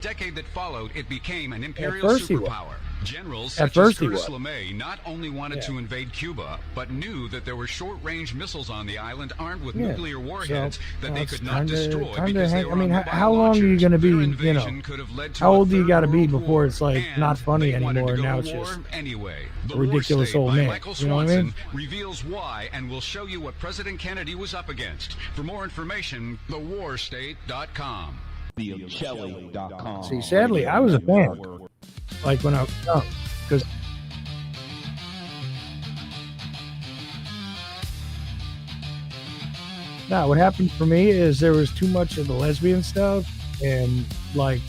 Decade that followed, it became an At imperial first he was. superpower. Generals At such as first he Curtis was. LeMay not only wanted to invade Cuba, but knew that there were short-range missiles on the island armed with nuclear warheads that they could not destroy because they were on mobile how long are you launchers. going to be, Their you know, invasion could have led to how a old do you third got to be world before war, it's like and not funny they wanted anymore? to go Now to it's war just anyway. The a ridiculous War State old by man. Michael You know what I Swanson mean? reveals why and will show you what President Kennedy was up against. For more information, thewarstate.com. TheChelly.com. See, sadly, I was a fan. Like when I was young, because now what happened for me is there was too much of the lesbian stuff, and like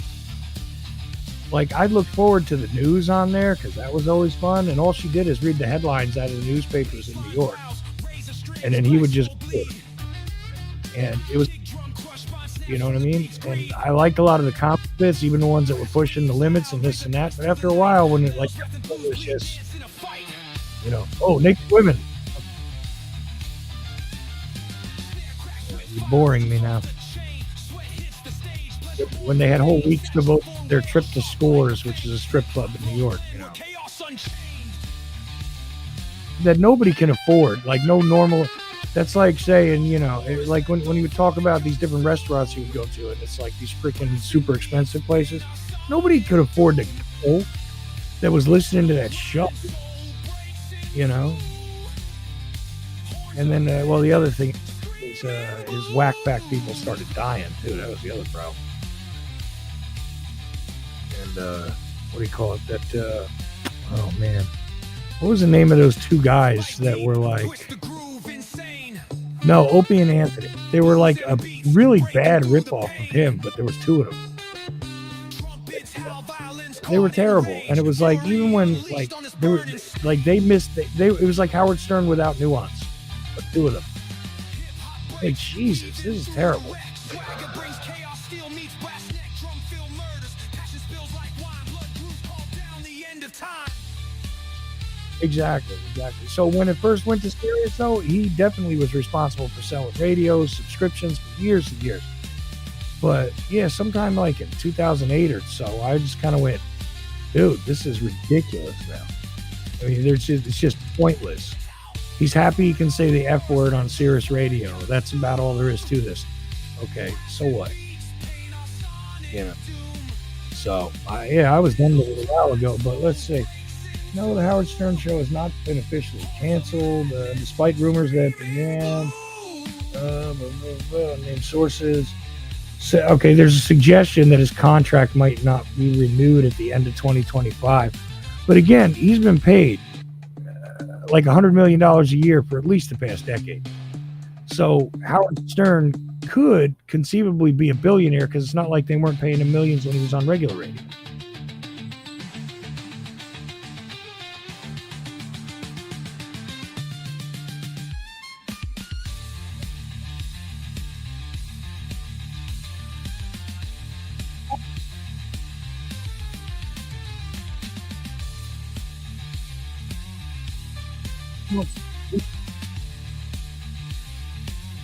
I'd look forward to the news on there because that was always fun. And all she did is read the headlines out of the newspapers in New York, and then he would just do it. And it was, you know what I mean? And I liked a lot of the comic bits, even the ones that were pushing the limits and this and that. But after a while, when it like it was just, you know, oh, naked women. You're boring me now. When they had whole weeks devoted to their trip to Scores, which is a strip club in New York, you know, that nobody can afford. Like no normal. That's like saying, you know, like when you would talk about these different restaurants you would go to, and it's like these freaking super expensive places. Nobody could afford to go that was listening to that show, you know. And then, well, the other thing is whack-back people started dying too. That was the other problem. And what do you call it? That oh man, what was the name of those two guys that were like? No, Opie and Anthony. They were like a really bad ripoff of him, but there was two of them. They were terrible, and it was like even when like they were like they missed. It was like Howard Stern without nuance. But two of them. Hey, Jesus, this is terrible. Exactly. So when it first went to Sirius, though, he definitely was responsible for selling radios, subscriptions for years and years. But yeah, sometime like in 2008 or so, I just kind of went, dude, this is ridiculous now. I mean, it's just pointless. He's happy he can say the F word on Sirius Radio. That's about all there is to this. Okay, so what? You know. So I was done with it a while ago, but let's see. No, the Howard Stern show has not been officially canceled, despite rumors that named sources. So, okay, there's a suggestion that his contract might not be renewed at the end of 2025. But again, he's been paid like $100 million a year for at least the past decade. So Howard Stern could conceivably be a billionaire because it's not like they weren't paying him millions when he was on regular radio.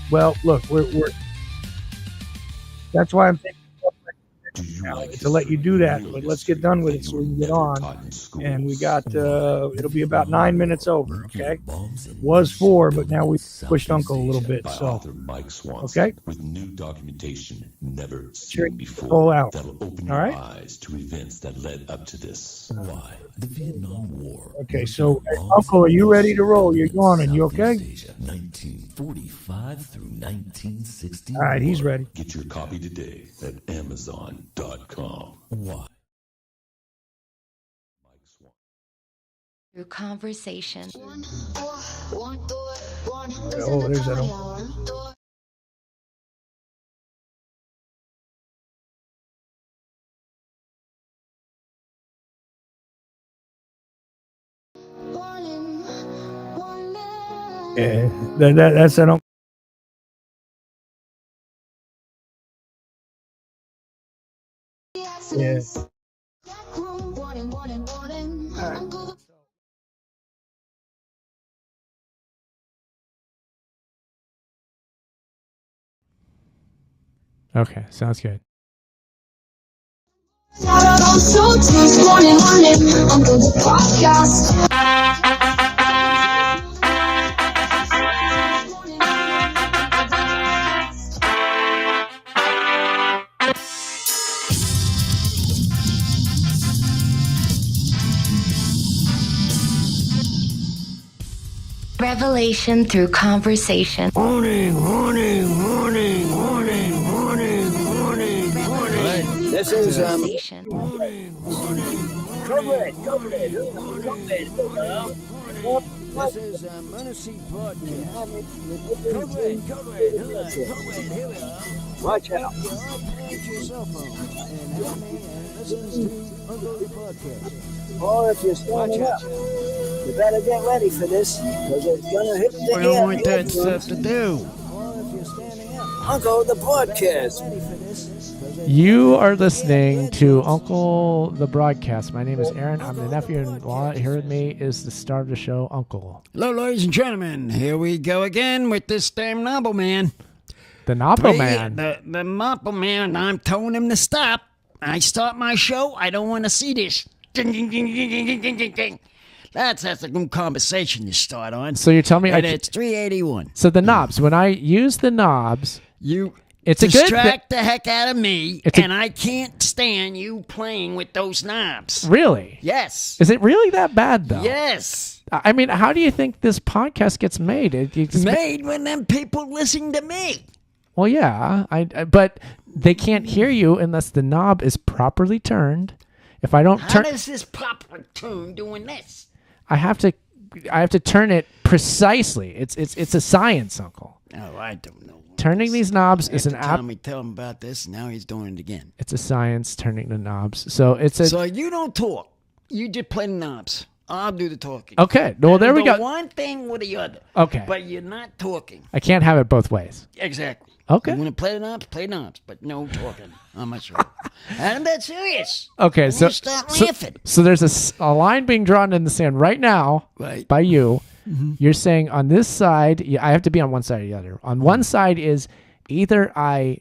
Well, look, we're that's why I'm thinking to let you do that, but let's get done with it so we can get on. And we got it'll be about 9 minutes over. Okay, was 4, but now we pushed Uncle a little bit. So okay, with new documentation never sure, seen before. roll out. That'll open All your right. eyes to events that led up to this. Why the Vietnam War? Okay, so Uncle, are you ready to roll? You're going, and you okay? 1945 through 1960. All right, he's ready. Get your copy today at Amazon.com. Why? Through conversation. Oh, there's that one. Yeah, that's that. Yeah. Okay, sounds good. Uncle the podcast. Revelation through conversation. Warning. This is Conversation. This is a Mercy podcast. Here we are. Watch out. Put your cell phone and listen to Uncle the podcast. Or if you're standing up, you better get ready for this, because it's gonna hit the air. want that stuff to do. Or if you're standing up, Uncle the podcast. You are listening to Uncle the Broadcast. My name is Aaron. I'm the nephew-in-law. Here with me is the star of the show, Uncle. Hello, ladies and gentlemen. Here we go again with this damn Noble Man. The Noble Man. The Noble Man. I'm telling him to stop. I start my show. I don't want to see this. Ding, ding, ding, ding, ding, ding, ding, ding, ding. That's a good conversation to start on. So you're telling me... And it's 381. So the knobs. When I use the knobs... It's a good distract the heck out of me, and I can't stand you playing with those knobs. Really? Yes. Is it really that bad, though? Yes. I mean, how do you think this podcast gets made? It's made when them people listen to me. Well, yeah, but they can't hear you unless the knob is properly turned. If I don't turn, how does this proper tune doing this? I have to turn it precisely. It's a science, Uncle. Oh, I don't know. Turning these knobs is an app. Tell him about this. And now he's doing it again. It's a science, turning the knobs. So So you don't talk. You just play the knobs. I'll do the talking. Okay. Well, there we go. One thing with the other. Okay. But you're not talking. I can't have it both ways. Exactly. Okay. You want to play the knobs? Play knobs, but no talking. I'm not sure. I'm that serious. Okay. So there's a line being drawn in the sand right now, right, by you. Mm-hmm. You're saying on this side, I have to be on one side or the other. On one side is either I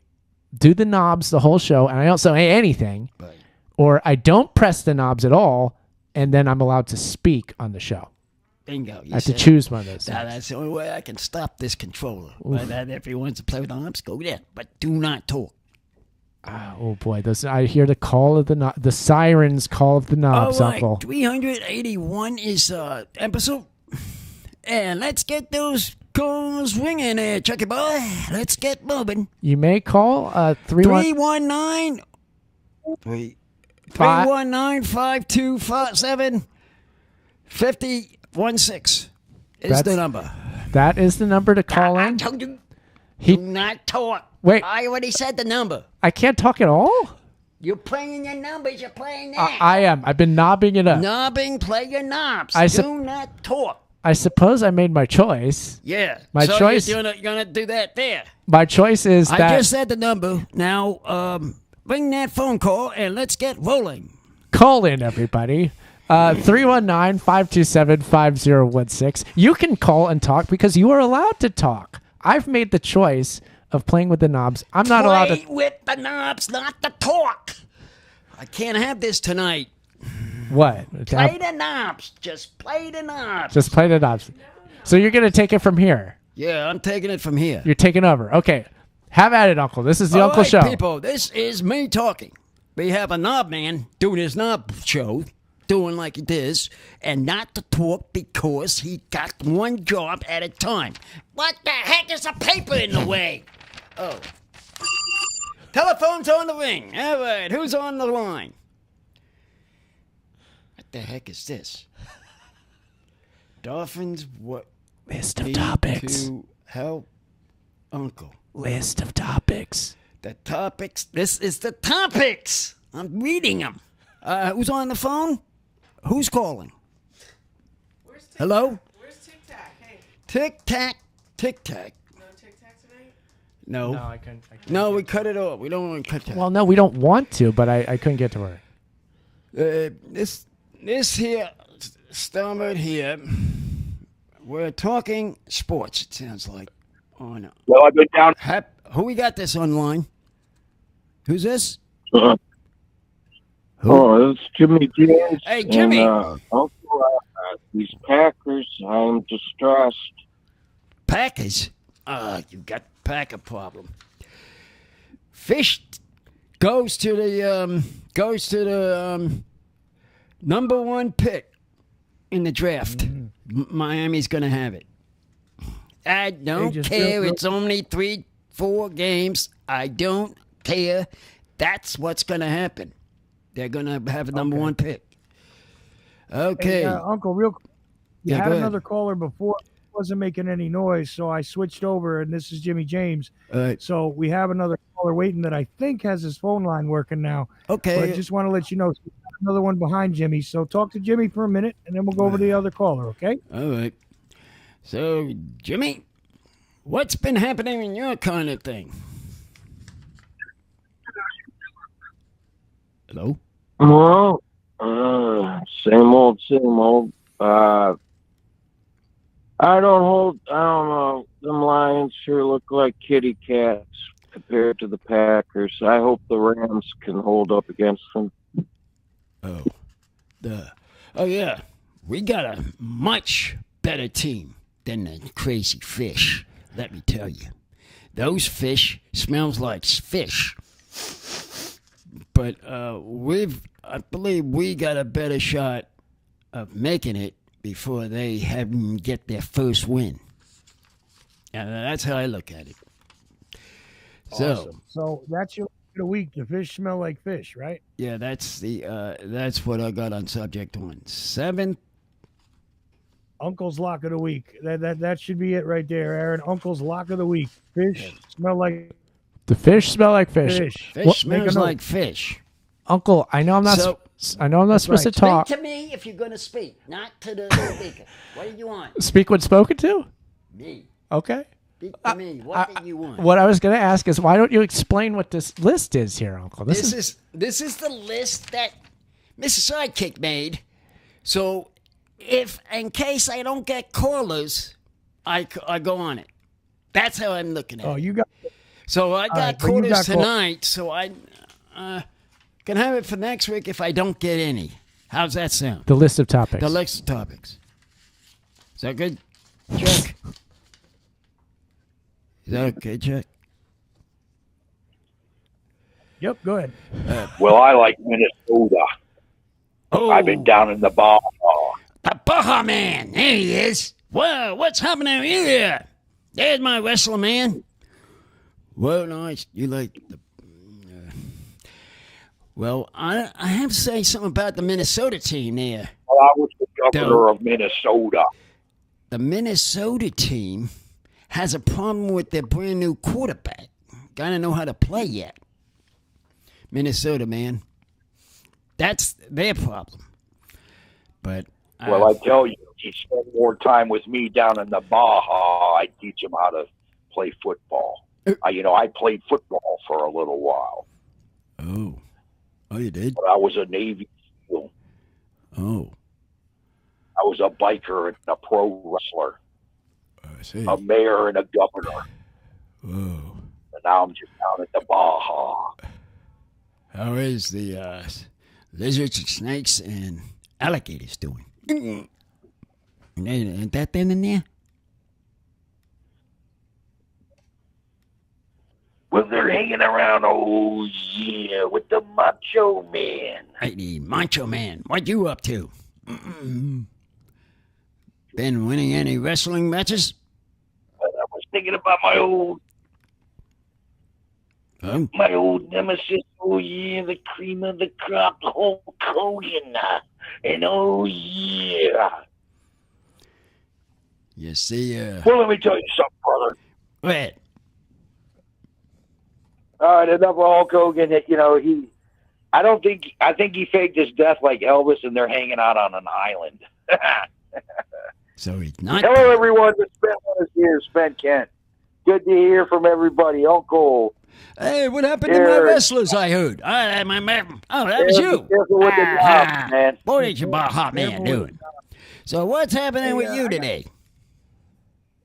do the knobs the whole show and I don't say anything, right, or I don't press the knobs at all, and then I'm allowed to speak on the show. Bingo. I have to choose one of those. That's the only way I can stop this controller. But if he wants to play with the knobs, go there. But do not talk. Oh boy, I hear the call of the sirens call of the knobs, Uncle. 381 is episode. And let's get those calls ringing there, Chucky boy. Let's get moving. You may call 319 527 5016 is the number. That is the number to call in. I told you, do not talk. Wait. I already said the number. I can't talk at all? You're playing your numbers. You're playing that. I am. I've been knobbing it up. Knobbing, play your knobs. Do not talk. I suppose I made my choice. Yeah. My choice. You're gonna do that there. My choice is that. I just said the number. Now, ring that phone call and let's get rolling. Call in, everybody. 319-527-5016. You can call and talk because you are allowed to talk. I've made the choice of playing with the knobs. I'm not allowed to. Play with the knobs, not the talk. I can't have this tonight. What? Play the knobs. Just play the knobs. Just play the knobs. So you're going to take it from here? Yeah, I'm taking it from here. You're taking over. Okay. Have at it, Uncle. This is the Uncle Show. People, this is me talking. We have a knob man doing his knob show, doing like it is, and not to talk because he got one job at a time. What the heck is a paper in the way? Oh. Telephone's on the ring. All right, who's on the line? What the heck is this? Dolphins, what? List of topics. To help Uncle. List of topics. The topics. This is the topics. I'm reading them. Who's on the phone? Who's calling? Hello? Where's TikTak? Hey. TikTak. No TikTak tonight? No. No, I couldn't. No, we cut it off. We don't want to cut that. Well, no, we don't want to, but I couldn't get to work. This here, Stomach here, we're talking sports, it sounds like. On, well, I've been down. Who we got this online? Who's this? It's Jimmy James. Hey, Jimmy. And, Uncle, these Packers, I'm distressed. Packers? You got Packer problem. Fish goes to the number one pick in the draft. Miami's gonna have it. I don't care. It's only 3-4 games. I don't care. That's what's gonna happen. They're gonna have a number one pick. Okay, Hey, Uncle, real quick. You Yeah, had go another caller before. Wasn't making any noise, so I switched over, and this is Jimmy James. All right. So we have another caller waiting that I think has his phone line working now. Okay. But I just want to let you know, another one behind Jimmy. So talk to Jimmy for a minute, and then we'll go over to the other caller, okay? All right. So, Jimmy, what's been happening in your kind of thing? Hello? Well, same old. I don't know. Them Lions sure look like kitty cats compared to the Packers. I hope the Rams can hold up against them. Oh, yeah. We got a much better team than the crazy fish. Let me tell you, those fish smells like fish. But I believe we got a better shot of making it before they have get their first win. And that's how I look at it. Awesome. So that's your lock of the week. The fish smell like fish, right? Yeah, that's what I got on subject one. 7th. Uncle's lock of the week. That should be it right there, Aaron. Uncle's lock of the week. Fish smell like The fish smell like fish. Fish smells like fish. Uncle, I know I'm not. I know I'm not supposed to talk. Speak to me if you're going to speak, not to the speaker. What do you want? Speak when spoken to. Me. Okay. Speak to me. What do you want? What I was going to ask is, why don't you explain what this list is here, Uncle? This is the list that Mr. Sidekick made. So, if in case I don't get callers, I go on it. That's how I'm looking at it. Oh, you got. So I got right, quarters tonight, so I can have it for next week if I don't get any. How's that sound? The list of topics. The list of topics. Is that good, Chuck? Is that okay, Chuck? Yep, go ahead. Well, I like Minnesota. Oh, I've been down in the Baja. The Baja Man. There he is. Whoa, what's happening here? There's my wrestler man. Well, nice. You like the... well, I have to say something about the Minnesota team there. Well, I was the governor of Minnesota. The Minnesota team has a problem with their brand new quarterback. Gotta know how to play yet. Minnesota, man. That's their problem. But... well, I tell you, if you spend more time with me down in the Baja, I'd teach him how to play football. I played football for a little while. Oh, you did? But I was a Navy SEAL. Oh. I was a biker and a pro wrestler. I see. A mayor and a governor. Oh. And now I'm just down at the Baja. How is the lizards and snakes and alligators doing? Ain't that them in there? Well, they're hanging around, oh yeah, with the Macho Man. Hey, the Macho Man, what you up to? Been winning any wrestling matches? Well, I was thinking about my old nemesis, oh yeah, the cream of the crop, Hulk Hogan, and oh yeah. You see, well, let me tell you something, brother. Go ahead. All right, enough of Hulk Hogan. I think he faked his death like Elvis, and they're hanging out on an island. So he's not. Hello, everyone. It's Ben Leonard here, Ben Kent. Good to hear from everybody, Uncle. Hey, what happened to my wrestlers? I heard. That was you. Man. What is your Baja Man doing? So what's happening with you today?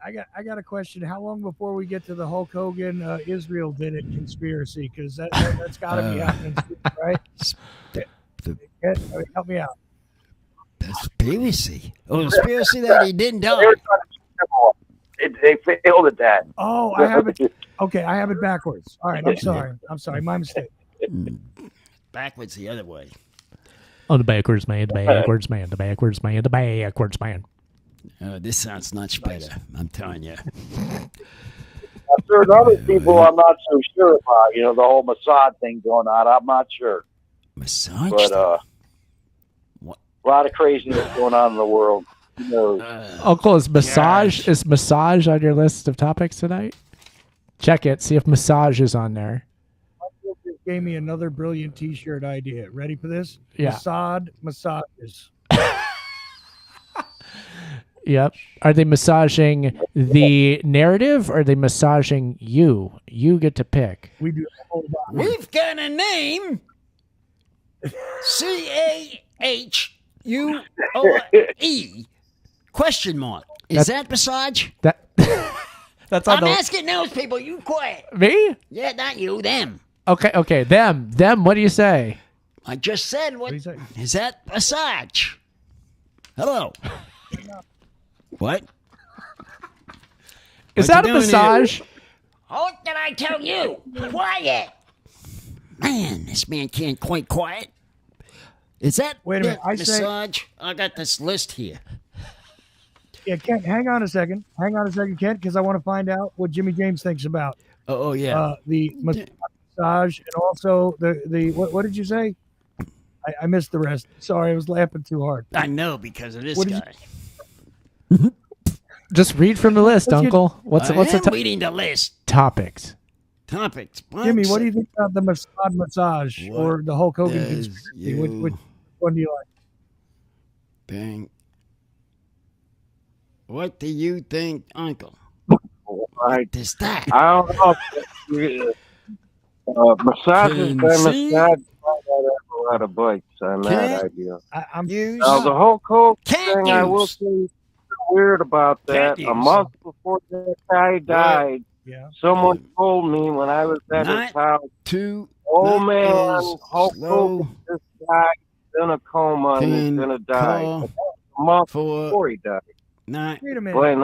I got a question. How long before we get to the Hulk Hogan Israel did it conspiracy? Because that's got to be happening, soon, right? Help me out. Conspiracy. Oh, conspiracy that he didn't die. They failed at that. Oh, I have it. Okay, I have it backwards. All right, I'm sorry. My mistake. Backwards the other way. Oh, the backwards man, the backwards man, the backwards man, the backwards man. This sounds much better. I'm telling you. There's other people I'm not so sure about. You know, the whole Mossad thing going on. I'm not sure. Massage? But what? A lot of craziness going on in the world. Who knows? Uncle, is massage on your list of topics tonight? Check it. See if massage is on there. Uncle just gave me another brilliant T-shirt idea. Ready for this? Yeah. Mossad massages. Yep. Are they massaging the narrative or are they massaging you? You get to pick. We do. We've got a name. CAHUOE? Question mark. Is that massage? That's on I'm asking those people. You quiet. Me? Yeah, not you. Them. Okay. Them. What do you say? I just said what is that massage? Hello. What? Is that a massage? Here? What did I tell you? Quiet. Man, this man can't quite quiet. Is that Wait a minute, massage? I got this list here. Yeah, Kent, hang on a second, Kent, because I want to find out what Jimmy James thinks about. Oh yeah. The massage and also the what did you say? I missed the rest. Sorry, I was laughing too hard. I know because of this guy. Just read from the list, Uncle. What's the reading the list? Topics. Jimmy, what do you think about the massage or the Hulk Hogan conspiracy? Which one do you like? Bang. What do you think, Uncle? What is that? I don't know. Massages, massage, a lot of bikes on that idea. The Hulk Hogan thing, I will say, weird about that. A month before that guy died, someone told me when I was at his house, oh man, Hulk Hogan, this guy's in a coma and he's going to die. A month before he died. Wait a minute. Wait a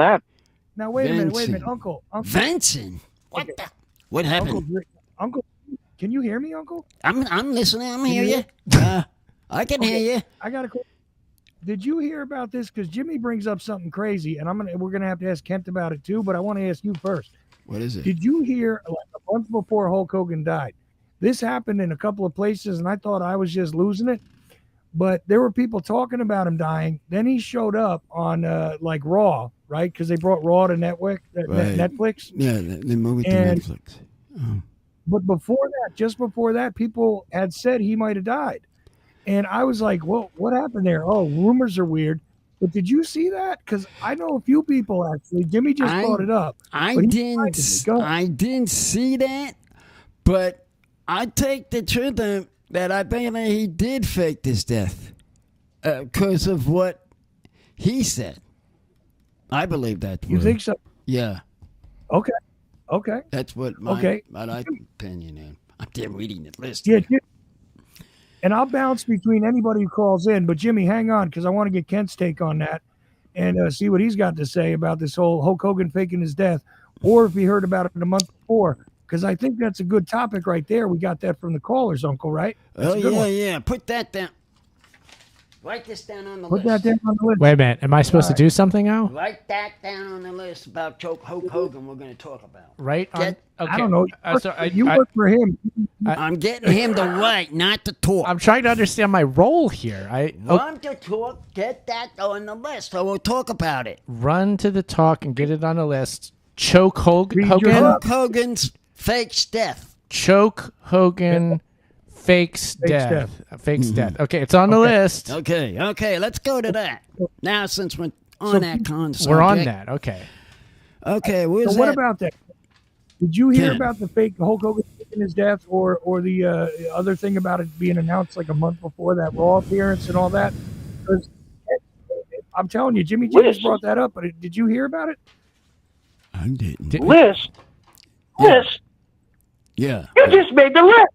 minute, Uncle. Vincent? What the? What happened? Uncle, can you hear me, Uncle? I'm listening. I'm hear you. I can hear you. I got a question. Did you hear about this? Because Jimmy brings up something crazy, and we're gonna have to ask Kent about it too. But I want to ask you first. What is it? Did you hear like a month before Hulk Hogan died? This happened in a couple of places, and I thought I was just losing it. But there were people talking about him dying. Then he showed up on like Raw, right? Because they brought Raw to Netflix. Yeah, they moved it to Netflix. Oh. But before that, just before that, people had said he might have died. And I was like, well, what happened there? Oh, rumors are weird. But did you see that? Because I know a few people, actually. Jimmy just brought it up. I didn't see that. But I take the truth that I think that he did fake this death because of what he said. I believe that. You think so? Yeah. Okay. That's what my opinion is. I'm still reading the list. Yeah. And I'll bounce between anybody who calls in. But, Jimmy, hang on, because I want to get Kent's take on that and see what he's got to say about this whole Hulk Hogan faking his death, or if he heard about it a month before. Because I think that's a good topic right there. We got that from the callers, Uncle, right? That's yeah. Put that down. Write this down on the list. Put that down on the list. Wait a minute. Am I supposed to do something now? Write that down on the list about Hulk Hogan we're going to talk about. Right? Okay. I don't know. You work for him. I'm getting him to write, not to talk. I'm trying to understand my role here. Run to talk, get that on the list, so we'll talk about it. Run to the talk and get it on the list. Choke Hogan. Hulk Hogan's fakes death. Choke Hogan fakes death. Fakes death. Okay, it's on the list. Okay, let's go to that. Now, since we're on that concept. We're on that, okay. Okay, where's so what about that? Did you hear about the fake Hulk Hogan faking his death, or the other thing about it being announced like a month before that Raw appearance and all that? Because I'm telling you, Jimmy James brought that up, but did you hear about it? I didn't. List? Yeah. You just made the list.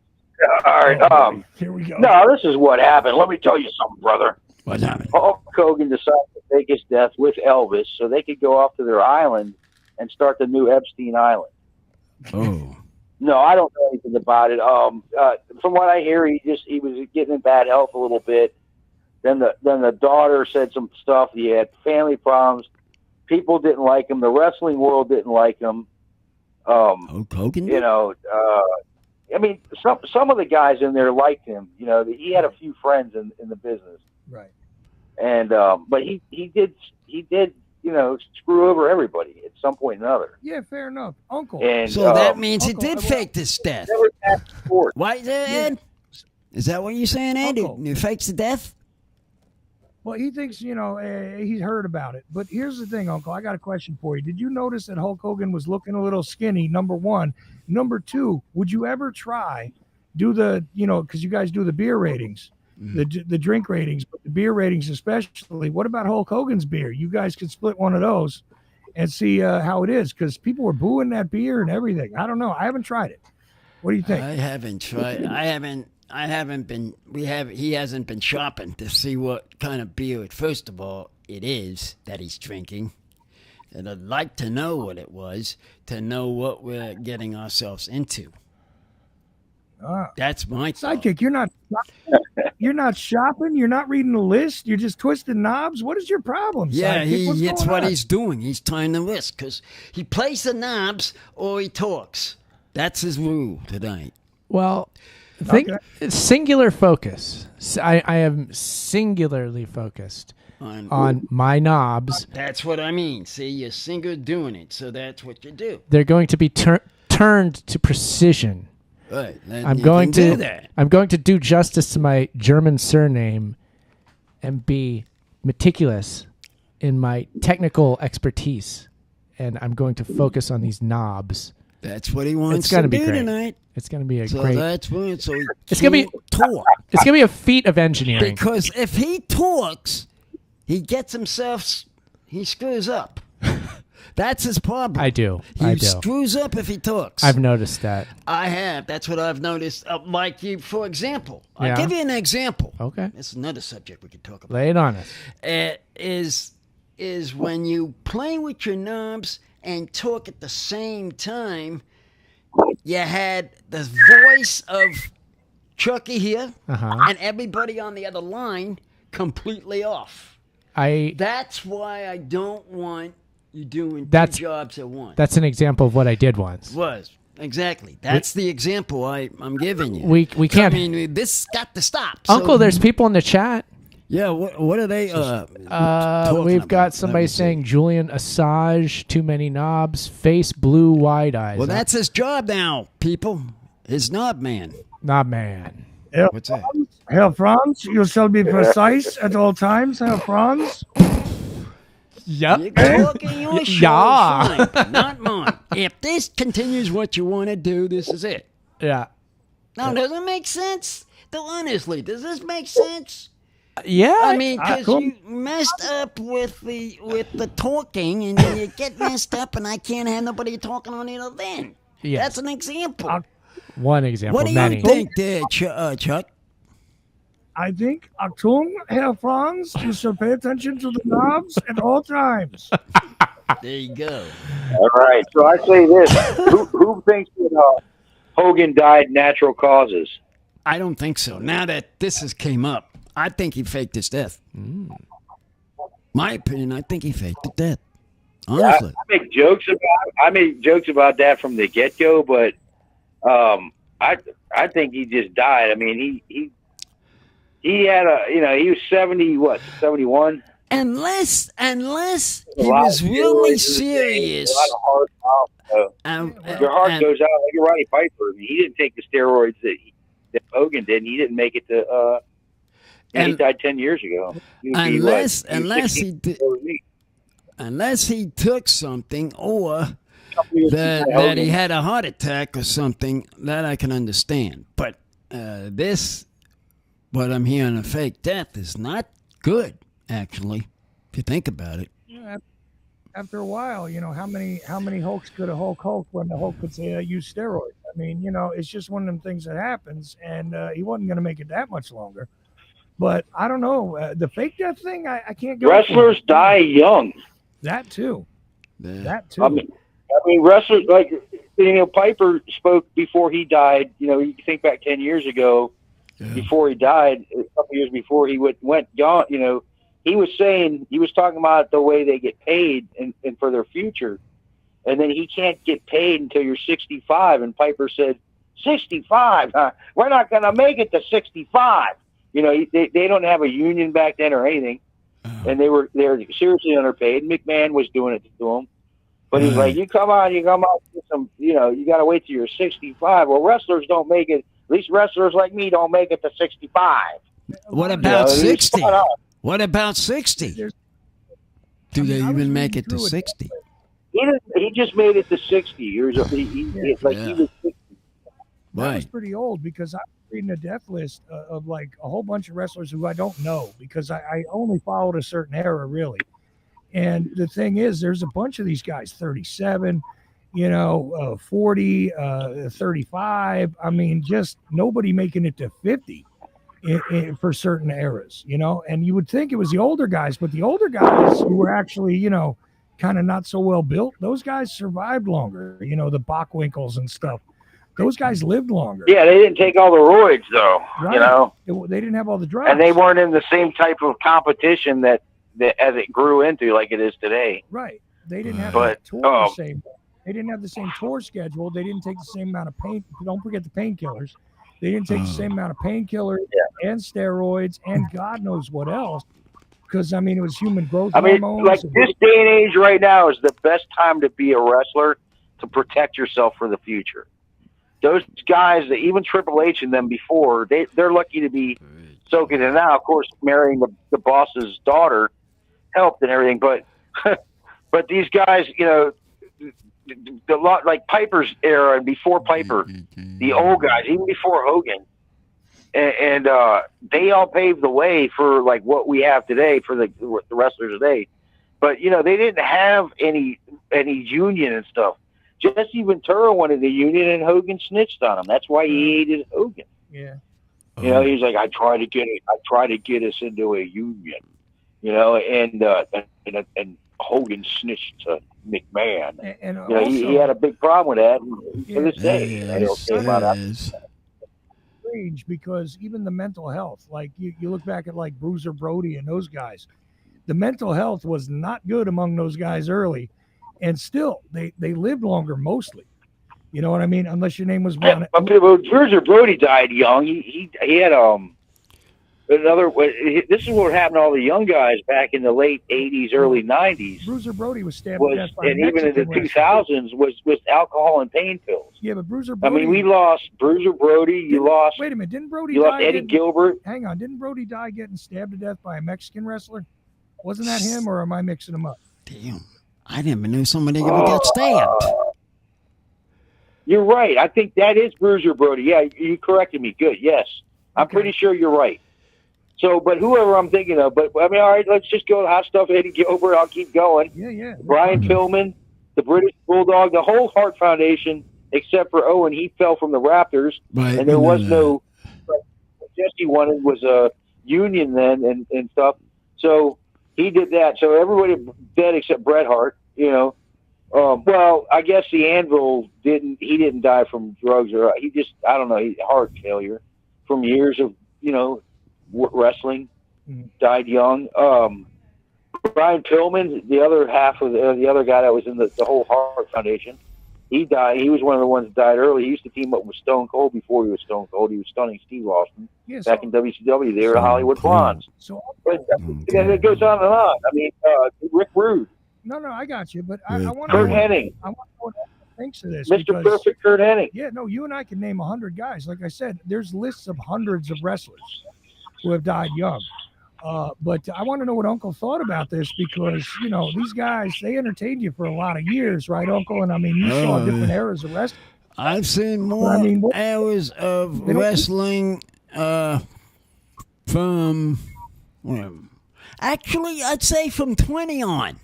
All right. Here we go. No, this is what happened. Let me tell you something, brother. What happened? Hulk Hogan decided to fake his death with Elvis so they could go off to their island and start the new Epstein Island. Oh. No, I don't know anything about it. From what I hear, he was getting in bad health a little bit. Then the daughter said some stuff. He had family problems. People didn't like him. The wrestling world didn't like him. Hulk Hogan? You know, I mean, some of the guys in there liked him. You know, he had a few friends in the business. Right. And but he did you know, screw over everybody at some point or another. Yeah, fair enough, Uncle. And, so that means Uncle, he did fake this death. Why is that, Ed? Is that what you're saying, Ed? He fakes the death? Well, he thinks, you know, he's heard about it. But here's the thing, Uncle. I got a question for you. Did you notice that Hulk Hogan was looking a little skinny, number one? Number two, would you ever try, because you guys do the beer ratings, the drink ratings, but the beer ratings especially. What about Hulk Hogan's beer? You guys could split one of those and see how it is, because people were booing that beer and everything. I don't know. I haven't tried it. What do you think? I haven't tried. I haven't been. He hasn't been shopping to see what kind of beer, first of all, it is that he's drinking. And I'd like to know what it was, to know what we're getting ourselves into. That's my Sidekick. You're not shopping. You're not reading the list. You're just twisting knobs. What is your problem? Yeah, Sidekick? that's what he's doing. He's tying the list because he plays the knobs or he talks. That's his rule tonight. Well, singular focus. I am singularly focused on my knobs. That's what I mean. See, you're single doing it, so that's what you do. They're going to be turned to precision. Right. I'm going to do justice to my German surname and be meticulous in my technical expertise, and I'm going to focus on these knobs. That's what he wants to do great. tonight. It's going to be so great. That's what, so it's going to be talk. It's going to be a feat of engineering. Because if he talks, he gets himself. He screws up. That's his problem. I do. He screws up if he talks. I've noticed that. I have. That's what I've noticed. Like you, for example. I'll give you an example. Okay. It's another subject we could talk about. Lay it on us. Is when you play with your knobs and talk at the same time. You had the voice of Chucky here and everybody on the other line completely off. That's why I don't want you doing two jobs at once. That's an example of what I did once. Exactly. That's the example I'm giving you. We can't. I mean, this got to stop. Uncle, there's people in the chat. Yeah, what are they? We've got somebody saying Julian Assange, too many knobs, face blue, wide eyes. Well, that's his job now, people. His knob man. Knob man. What's that? Herr Franz, you shall be precise at all times, Herr Franz. Yep. You're talking your show, fine, not mine. If this continues what you want to do, this is it. Yeah. Now, does it make sense? Honestly, does this make sense? Yeah. I mean, because you messed up with the talking, and then you get messed up, and I can't have nobody talking on the other end. Yeah. That's an example. One example. What do many. you think there, Chuck? I think, Achtung, Herr Franz, you should pay attention to the knobs at all times. There you go. All right. So I say this: who thinks that Hogan died natural causes? I don't think so. Now that this has came up, I think he faked his death. My opinion, I think he faked his death. Honestly, I make jokes about that from the get go, but I think he just died. I mean, he had he was 71. Unless he was really serious. A lot of hard mouth, your heart goes out like a Roddy Piper. I mean, he didn't take the steroids that Hogan did. And he didn't make it to. He died 10 years ago. Unless he took something or that he had a heart attack or something, that I can understand. But what I'm hearing, a fake death, is not good, actually, if you think about it. Yeah, after a while, how many Hulks could a Hulk when the Hulk could say I use steroids? I mean, it's just one of them things that happens, and he wasn't going to make it that much longer. But I don't know. The fake death thing, I can't go. Wrestlers die young. That too. Yeah. That too. I mean, wrestlers like Piper spoke before he died. You think back 10 years ago, before he died, a couple years before he went gone. He was talking about the way they get paid and for their future, and then he can't get paid until you're 65. And Piper said, 65? We're not going to make it to 65. They don't have a union back then or anything, and they're seriously underpaid. McMahon was doing it to them, but he's like, you come on, get some, you got to wait till you're 65. Well, wrestlers don't make it. At least wrestlers like me don't make it to 65. What about 60? What about 60? Do they even make it to 60? He just made it to 60 years old. He was 60. That was pretty old, because I was reading a death list of like a whole bunch of wrestlers who I don't know, because I only followed a certain era, really. And the thing is, there's a bunch of these guys, 37, 40, 35. I mean, just nobody making it to 50 for certain eras, and you would think it was the older guys, but the older guys who were actually, kind of not so well built, those guys survived longer, the Bachwinkles and stuff. Those guys lived longer. Yeah, they didn't take all the roids, though. Right. They didn't have all the drugs. And they weren't in the same type of competition that as it grew into like it is today. Right. They didn't have the same. They didn't have the same tour schedule. They didn't take the same amount of pain. Don't forget the painkillers. They didn't take the same amount of painkillers and steroids and God knows what else. Because, it was human growth hormones. Like this day and age right now is the best time to be a wrestler, to protect yourself for the future. Those guys, even Triple H and them before, they're lucky to be soaking it now. Of course, marrying the boss's daughter helped and everything, but but these guys, like Piper's era and before Piper, the old guys, even before Hogan, and they all paved the way for like what we have today for the wrestlers today. But they didn't have any union and stuff. Jesse Ventura wanted a union, and Hogan snitched on him. That's why he hated Hogan. Yeah. He's like, I try to get us into a union. And Hogan snitched to McMahon. And he had a big problem with that to this day. Strange, because even the mental health, like you look back at like Bruiser Brody and those guys, the mental health was not good among those guys early. And still, they lived longer mostly. You know what I mean? Unless your name was Ron. Bruiser Brody died young. He had another. This is what happened to all the young guys back in the late '80s, early '90s. Bruiser Brody was stabbed to death by and even in the 2000s was alcohol and pain pills. Yeah, but Bruiser Brody. we lost Bruiser Brody. Wait a minute, didn't Brody? You lost Eddie Gilbert. Hang on, didn't Brody die getting stabbed to death by a Mexican wrestler? Wasn't that him, or am I mixing them up? Damn. I never knew somebody ever got stabbed. You're right. I think that is Bruiser Brody. Yeah, you corrected me. Good. Yes. I'm pretty sure you're right. So, but whoever I'm thinking of, all right, let's just go hot stuff. Eddie Gilbert. I'll keep going. Yeah. Brian Pillman, the British Bulldog, the whole Hart Foundation, except for Owen. He fell from the Raptors. Right. And there was no, Jesse wanted was a union then and stuff. So he did that. So everybody dead except Bret Hart, well, I guess the Anvil didn't die from drugs, or he just, I don't know, heart failure from years of, wrestling, died young. Brian Pillman, the other half of the other guy that was in the whole Hart Foundation, he died. He was one of the ones that died early. He used to team up with Stone Cold before he was Stone Cold. He was stunning Steve Austin back in WCW. They were the Hollywood Blondes. But it goes on and on. Rick Rude. No, I got you, but I want Kurt Hennig. I want to know what thinks of this. Mr. Perfect Kurt Hennig. Yeah, no, you and I can name 100 guys. Like I said, there's lists of hundreds of wrestlers who have died young. But I want to know what Uncle thought about this, because, these guys, they entertained you for a lot of years, right, Uncle? And you saw different eras of wrestling. I've seen more hours of wrestling from, actually, I'd say from 20 on.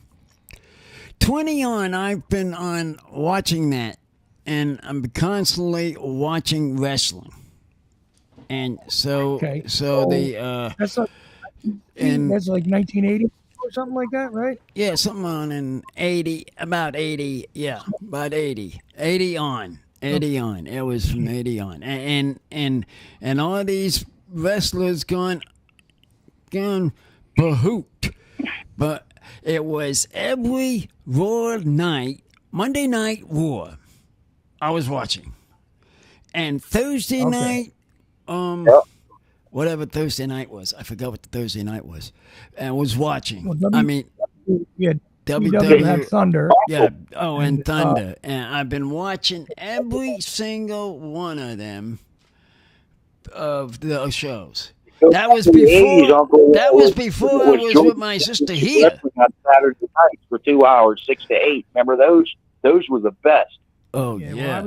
20 on, I've been on watching that. and I'm constantly watching wrestling. And so, that's like 1980 or something like that, right? Yeah, something on in 80, about 80. Yeah, about 80 on. 80 on. It was from 80 on. And all these wrestlers gone bahoot. But it was every Raw night, Monday Night Raw, I was watching. And Thursday night, whatever Thursday night was, I forgot what the Thursday night was, and was watching. Well, WWE had Thunder. Yeah. Oh, and Thunder. And I've been watching every single one of them, of the shows. That was before I was with my sister here. On Saturday nights for 2 hours, 6 to 8. Remember those? Those were the best. Oh yeah. Well,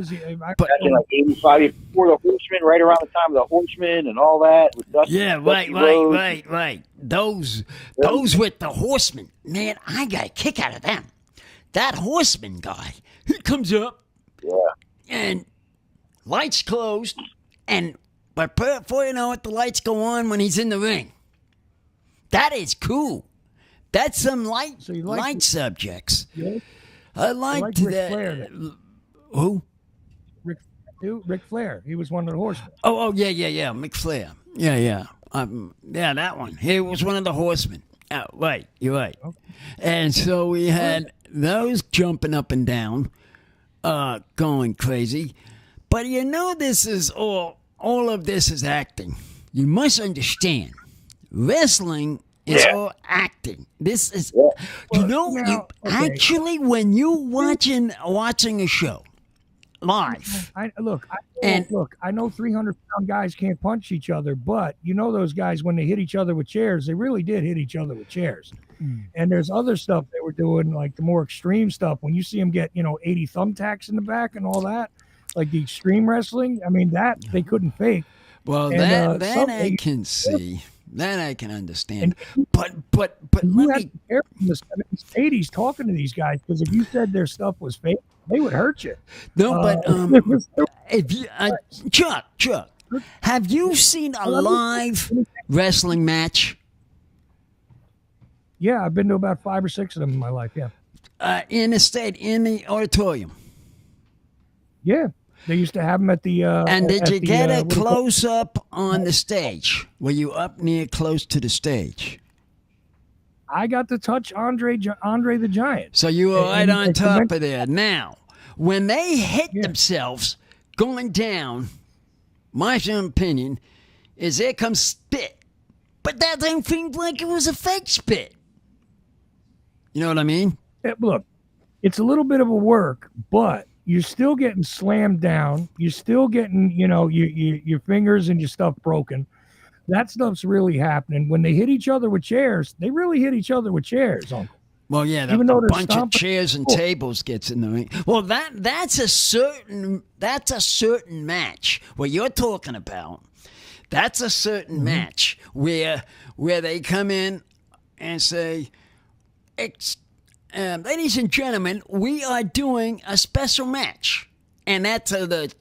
Back in like 85, before the Horsemen, right around the time of the Horsemen and all that. With Dusty, right. Those with the Horsemen, man, I got a kick out of them. That Horseman guy, he comes up, and lights closed, but before you know it, the lights go on when he's in the ring. That is cool. That's some light subjects. Yeah. I liked Ric that. Flair, Who? Ric Flair. He was one of the Horsemen. Oh, yeah. Mick Flair. Yeah. That one. He was one of the Horsemen. Oh, right. You're right. Okay. And so we had those jumping up and down, going crazy. But this is all of this is acting. You must understand, wrestling is all acting. This is, actually, when you watching a show live. I know 300-pound guys can't punch each other, but those guys, when they hit each other with chairs, they really did hit each other with chairs. And there's other stuff they were doing, like the more extreme stuff. When you see them get 80 thumbtacks in the back and all that, like the extreme wrestling, I mean, that they couldn't fake. Well, that I can see. That I can understand. But you had to be careful in the 70s, 80s talking to these guys, because if you said their stuff was fake, they would hurt you. No, but if you, Chuck, have you seen a live wrestling match? Yeah, I've been to about 5 or 6 of them in my life. Yeah. In the auditorium. Yeah. They used to have them at the. And did you get a close up on the stage? Were you up near close to the stage? I got to touch Andre the Giant. So you were right on top of there. Now, when they hit themselves going down, my opinion is there comes spit. But that thing seemed like it was a fake spit. You know what I mean? Look, it's a little bit of a work, but you're still getting slammed down. You're still getting, your fingers and your stuff broken. That stuff's really happening. When they hit each other with chairs, they really hit each other with chairs, Uncle. Well, yeah, a bunch of chairs and tables gets in the ring. Well, that's a certain match. What you're talking about, that's a certain match where they come in and say, ladies and gentlemen, we are doing a special match. And that's the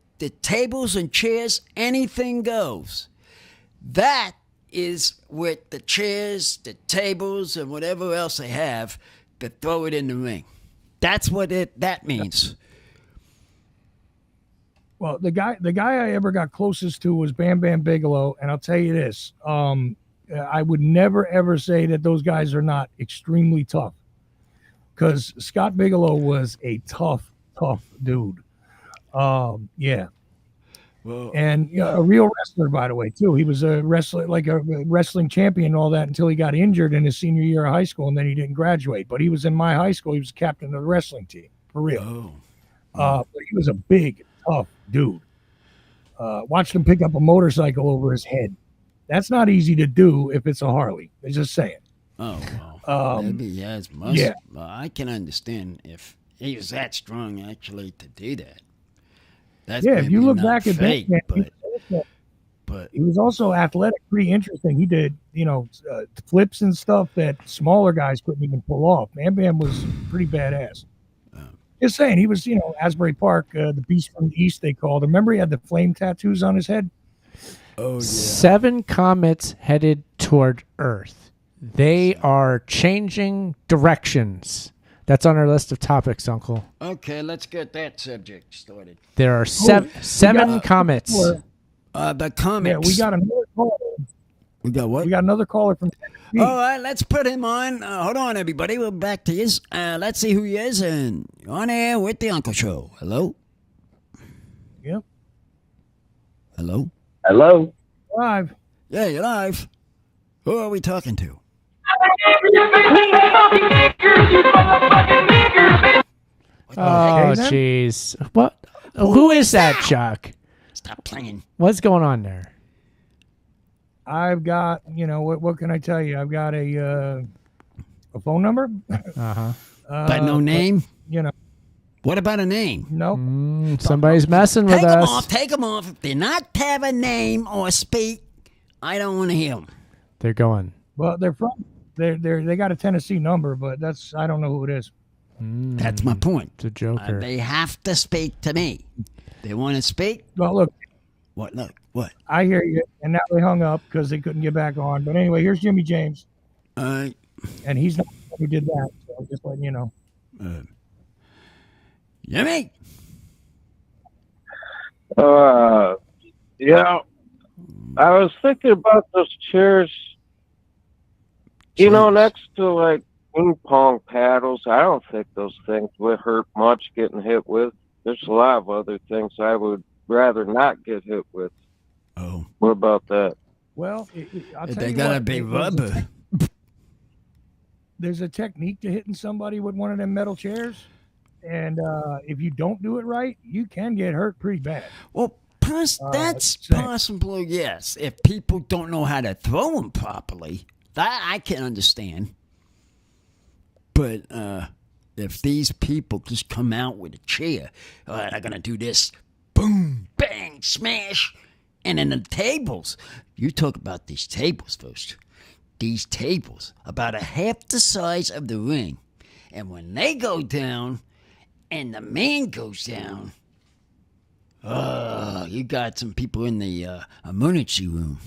tables and chairs, anything goes. That is with the chairs, the tables, and whatever else they have to throw it in the ring. That's what that means. Well, the guy I ever got closest to was Bam Bam Bigelow, and I'll tell you this: I would never ever say that those guys are not extremely tough, because Scott Bigelow was a tough dude. Yeah. Well, and a real wrestler, by the way, too. He was a wrestler, like a wrestling champion and all that, until he got injured in his senior year of high school, and then he didn't graduate. But he was in my high school. He was captain of the wrestling team, for real. But he was a big, tough dude. Watched him pick up a motorcycle over his head. That's not easy to do if it's a Harley. I'm just saying. Oh, well. Maybe he has muscle. Yeah. Well, I can understand if he was that strong, actually, to do that. That's if you look back at fake, that, but he was also athletic, pretty interesting. He did, flips and stuff that smaller guys couldn't even pull off. Bam Bam was pretty badass. Just saying, he was, Asbury Park, the beast from the east, they called him. Remember he had the flame tattoos on his head? Oh, yeah. 7 comets headed toward Earth. They are changing directions. That's on our list of topics, Uncle. Okay, let's get that subject started. There are seven comets. The comets. Yeah, we got another caller. We got what? We got another caller from Tennessee. All right, let's put him on. Hold on, everybody. We're back to his. Let's see who he is. And on air with the Uncle Show. Hello? Yep. Hello? Hello? Live. Yeah, you're live. Who are we talking to? Oh, jeez. What? Who is that, Chuck? Stop playing. What's going on there? I've got, what can I tell you? I've got a phone number. Uh-huh. But no name? But, What about a name? Nope. Somebody's messing with us. Take them off. If they not have a name or speak, I don't want to hear them. They're going. Well, they got a Tennessee number, but I don't know who it is. That's my point. It's a joker. They have to speak to me. They want to speak? Well, look. What? Look. What? I hear you. And now they hung up because they couldn't get back on. But anyway, here's Jimmy James. And he's not the one who did that. So just letting you know. Jimmy? Yeah. I was thinking about those chairs, next to like ping pong paddles. I don't think those things would hurt much getting hit with. There's a lot of other things I would rather not get hit with. Oh. What about that? Well, I'll tell They you gotta what, be rubber. There's a technique to hitting somebody with one of them metal chairs. And if you don't do it right, you can get hurt pretty bad. Well, that's possible, yes. If people don't know how to throw them properly, that I can understand. But if these people just come out with a chair, all right, I'm going to do this, boom, bang, smash. And then the tables, you talk about these tables first. These tables, about a half the size of the ring. And when they go down and the man goes down, you got some people in the emergency room.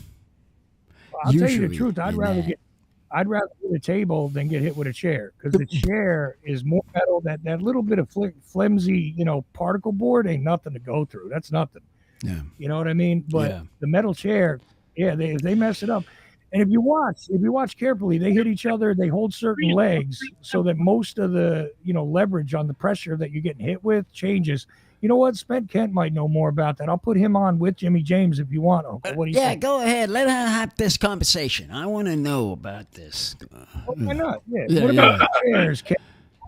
Well, I'll tell you the truth. I'd rather get a table than get hit with a chair, because the chair is more metal. That little bit of flimsy, particle board ain't nothing to go through. That's nothing. Yeah. You know what I mean? But the metal chair, if they mess it up. And if you watch carefully, they hit each other. They hold certain legs so that most of the leverage on the pressure that you're getting hit with changes. You know what? Spent Kent might know more about that. I'll put him on with Jimmy James if you want. Uncle. What do you think? Go ahead. Let her have this conversation. I want to know about this. Why not? Yeah, what about the chairs, Kent?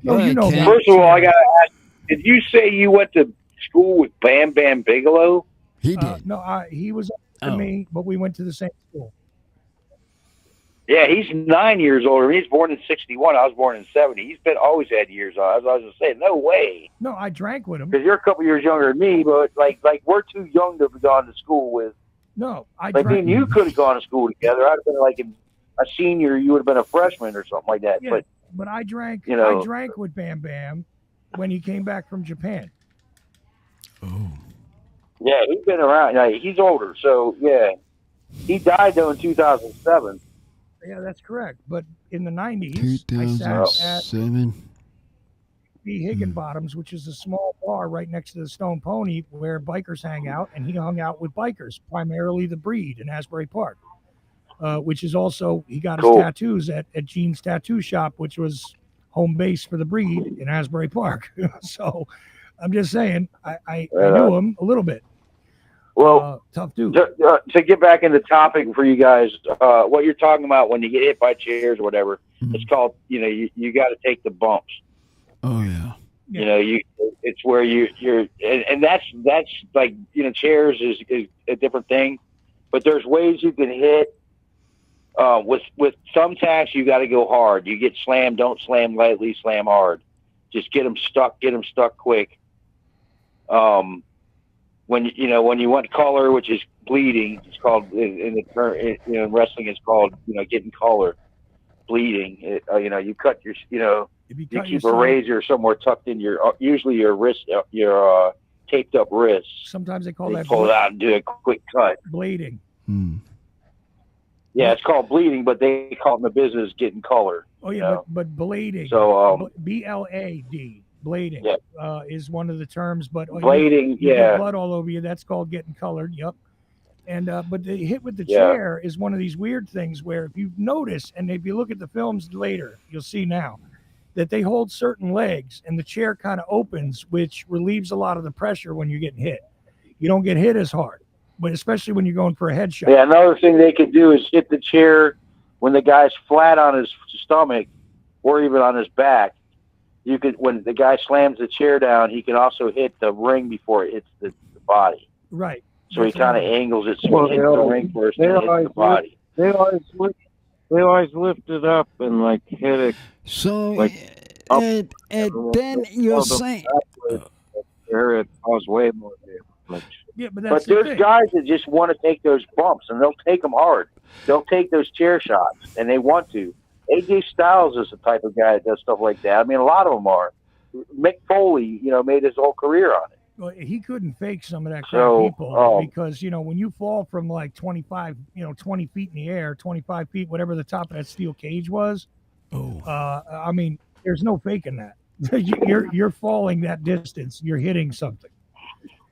First of all, I got to ask, did you say you went to school with Bam Bam Bigelow? He did. No, he was older than me, but we went to the same school. Yeah, he's 9 years older. He's born in 61. I was born in 70. He's always had years on. I was just saying, no way. No, I drank with him. Because you're a couple years younger than me, but like we're too young to have gone to school with. No, me and you could have gone to school together. I'd have been like a senior. You would have been a freshman or something like that. Yeah, but I drank. I drank with Bam Bam when he came back from Japan. Oh. Yeah, he's been around. Yeah, he's older, so yeah. He died though in 2007. Yeah, that's correct. But in the 90s, I sat at the Higginbottoms, which is a small bar right next to the Stone Pony where bikers hang out, and he hung out with bikers, primarily the Breed in Asbury Park, which is also, he got his tattoos at Gene's Tattoo Shop, which was home base for the Breed in Asbury Park. So I'm just saying, I knew him a little bit. Well, tough dude. To get back into topic for you guys, what you're talking about when you get hit by chairs or whatever, it's called, you got to take the bumps. Oh yeah. It's where you're, and that's like, chairs is a different thing, but there's ways you can hit. With thumbtacks, you got to go hard. You get slammed, don't slam lightly, slam hard. Just get them stuck quick. When you want color, which is bleeding, it's called in wrestling. It's called getting color, bleeding. You cut your You keep a razor somewhere tucked in usually your wrist, your taped up wrist. Sometimes they call that pull it out and do a quick cut. Blading. Yeah, it's called bleeding, but they call it in the business getting color. Oh yeah, but blading. So BLAD, blading, is one of the terms. But blading, you get blood all over you. That's called getting colored. Yep. And but the hit with the chair is one of these weird things where if you notice, and if you look at the films later, you'll see now that they hold certain legs and the chair kind of opens, which relieves a lot of the pressure when you're getting hit. You don't get hit as hard, but especially when you're going for a headshot. Yeah, another thing they could do is hit the chair when the guy's flat on his stomach or even on his back. You could, when the guy slams the chair down, he can also hit the ring before it hits the body. Right. So he kind of angles it so it hits the ring first and hits the body. They always lift it up and like hit it. So, up, and then you're saying it caused way more damage. Yeah, but there's guys that just want to take those bumps, and they'll take them hard. They'll take those chair shots, and they want to. AJ Styles is the type of guy that does stuff like that. I mean, a lot of them are. Mick Foley, made his whole career on it. Well, he couldn't fake some of that kind of people because, when you fall from like 25, 20 feet in the air, 25 feet, whatever the top of that steel cage was, I mean, there's no faking that. You're falling that distance. You're hitting something.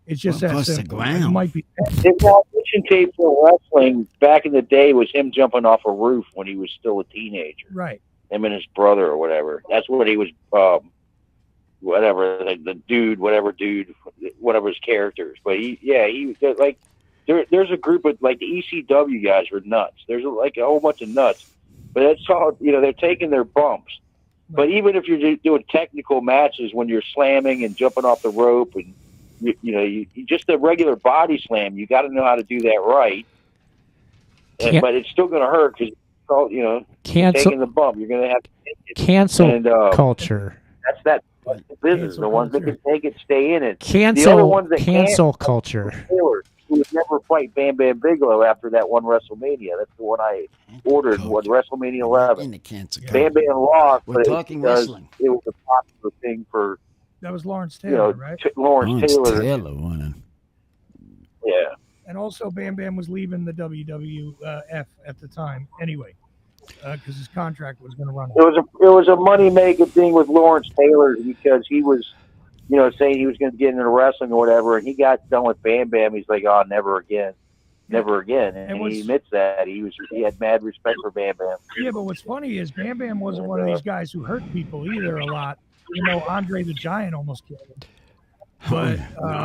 It's just that simple. It might be. His audition tape for wrestling back in the day was him jumping off a roof when he was still a teenager. Right. Him and his brother or whatever. That's what he was. Whatever the dude, whatever his characters. But he was like. There's a group of like the ECW guys are nuts. There's like a whole bunch of nuts, but it's all they're taking their bumps. Right. But even if you're doing technical matches when you're slamming and jumping off the rope and you just a regular body slam, you got to know how to do that right. But it's still going to hurt because taking the bump. You're going to have to take it. Cancel culture. That's the business. The ones that can take it, stay in it. Cancel culture. Taylor, who would never fight Bam Bam Bigelow after that one WrestleMania. That's the one I ordered. WrestleMania 11. Bam Bam lost. We're talking wrestling. It was a popular thing for. That was Lawrence Taylor, right? Lawrence Taylor. Yeah. And also, Bam Bam was leaving the WWF at the time, anyway, because his contract was going to run out. It was a money making thing with Lawrence Taylor because he was, saying he was going to get into wrestling or whatever, and he got done with Bam Bam. He's like, oh, never again. Never again. And he admits that. He had mad respect for Bam Bam. Yeah, but what's funny is Bam Bam wasn't one of these guys who hurt people either a lot. Andre the Giant almost killed him. But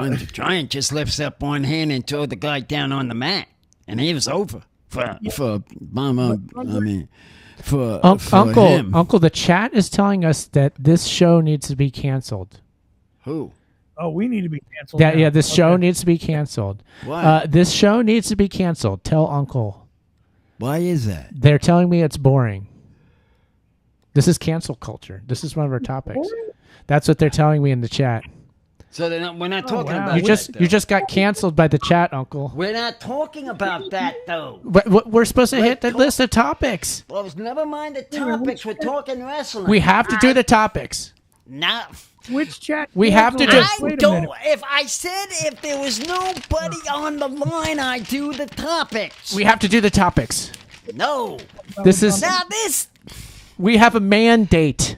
the Giant just lifts up one hand and throw the guy down on the mat, and he was over for Mama. For him. Uncle, the chat is telling us that this show needs to be canceled. Who? Oh, we need to be canceled. This show needs to be canceled. Why? This show needs to be canceled. Tell Uncle. Why is that? They're telling me it's boring. This is cancel culture. This is one of our topics. That's what they're telling me in the chat. So we're not talking about you just got canceled by the chat, Uncle. We're not talking about that, though. We're supposed to hit the list of topics. Well, never mind the topics. We're talking wrestling. We have to do the topics. No. Which chat? We have to do. If there was nobody on the line, I do the topics. We have to do the topics. No. This. We have a mandate.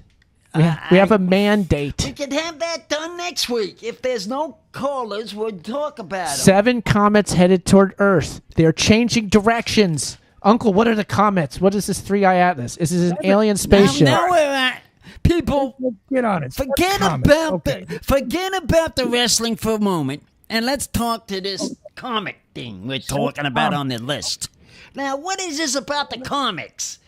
We have a mandate. We can have that done next week. If there's no callers, we'll talk about it. 7 comets headed toward Earth. They're changing directions. Uncle, what are the comets? What is this 3-eye atlas? Is this an alien spaceship? Now we're at people. Get on it. Forget about the wrestling for a moment, and let's talk to this comic thing we're talking about on the list. Now, what is this about the comics?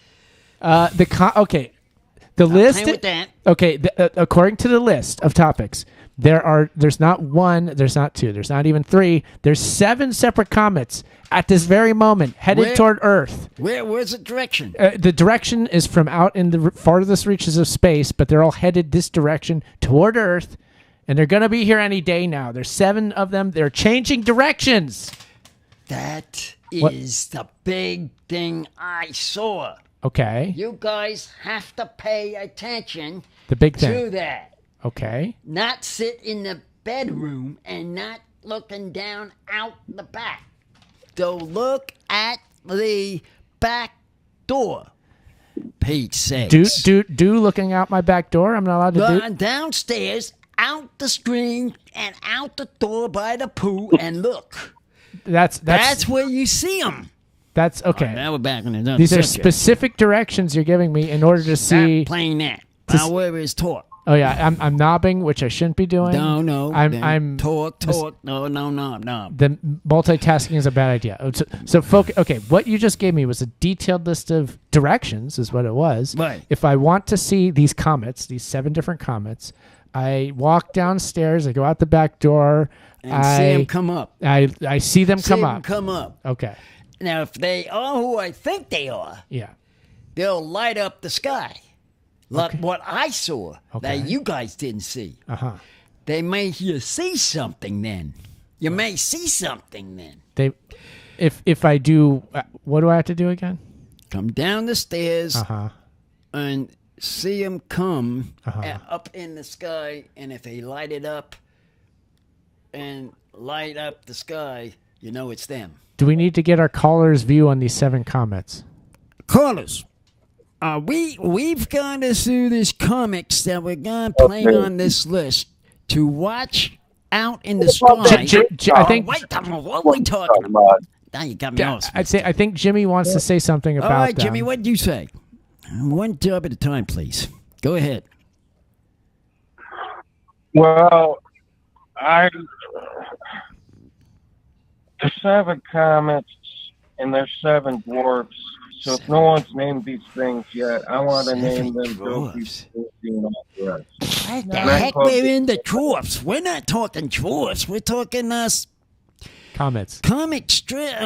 The list. With that. Okay, according to the list of topics, there's not 1, there's not 2, there's not even 3. There's 7 separate comets at this very moment headed toward Earth. Where's the direction? The direction is from out in the farthest reaches of space, but they're all headed this direction toward Earth, and they're going to be here any day now. There's 7 of them. They're changing directions. That is the big thing I saw. Okay. You guys have to pay attention The big thing. to that. Okay. Not sit in the bedroom and not looking down out the back. So look at the back door. Pete's sakes. Do looking out my back door. I'm not allowed to do. Downstairs, out the screen, and out the door by the pool, and look. That's where you see them. That's okay. Right, now we're back on another These are subject. specific directions you're giving me in order to see. Stop playing that. However, it's talk. Oh yeah, I'm knobbing, which I shouldn't be doing. No. I'm talk. No. The multitasking is a bad idea. So focus. Okay, what you just gave me was a detailed list of directions, is what it was. Right. If I want to see these comets, these 7 different comets, I walk downstairs. I go out the back door. And see them come up. I see them come up. Come up. Okay. Now, if they are who I think they are, yeah, they'll light up the sky. Like what I saw that you guys didn't see. Uh-huh. They may see something then. You may see something then. If I do, what do I have to do again? Come down the stairs and see them come up in the sky, and if they light it up and light up the sky, you know it's them. Do we need to get our caller's view on these 7 comets? Callers, we've got to see these comics that we're going to play on this list to watch out in the sky. I think. Wait, what are we talking about? Now you got me off. I think Jimmy wants to say something about. All right, them. Jimmy, what did you say? One job at a time, please. Go ahead. Well, there's 7 comets and there's 7 dwarfs. So if no one's named these things yet, I want to name them. What the heck? We're in the dwarfs. We're not talking dwarfs. We're talking comets. Comic strip.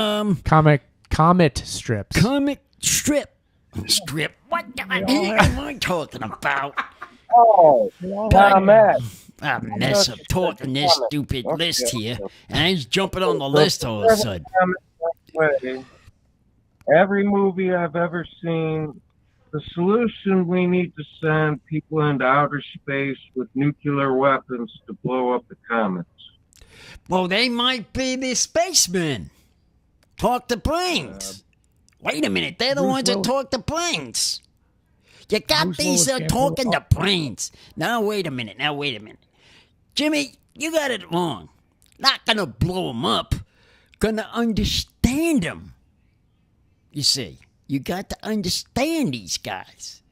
Comet strips. Comic strip. Strip. What the heck am I talking about? Oh, comet. I mess up talking this stupid list here, and he's jumping on the list all of a sudden. Every movie I've ever seen, the solution we need to send people into outer space with nuclear weapons to blow up the comets. Well, they might be the spacemen. Talk to brains. Wait a minute, they're the ones that talk to brains. You got these talking to brains. Now, wait a minute. Jimmy, you got it wrong. Not gonna blow them up. Gonna understand them. You see, you got to understand these guys.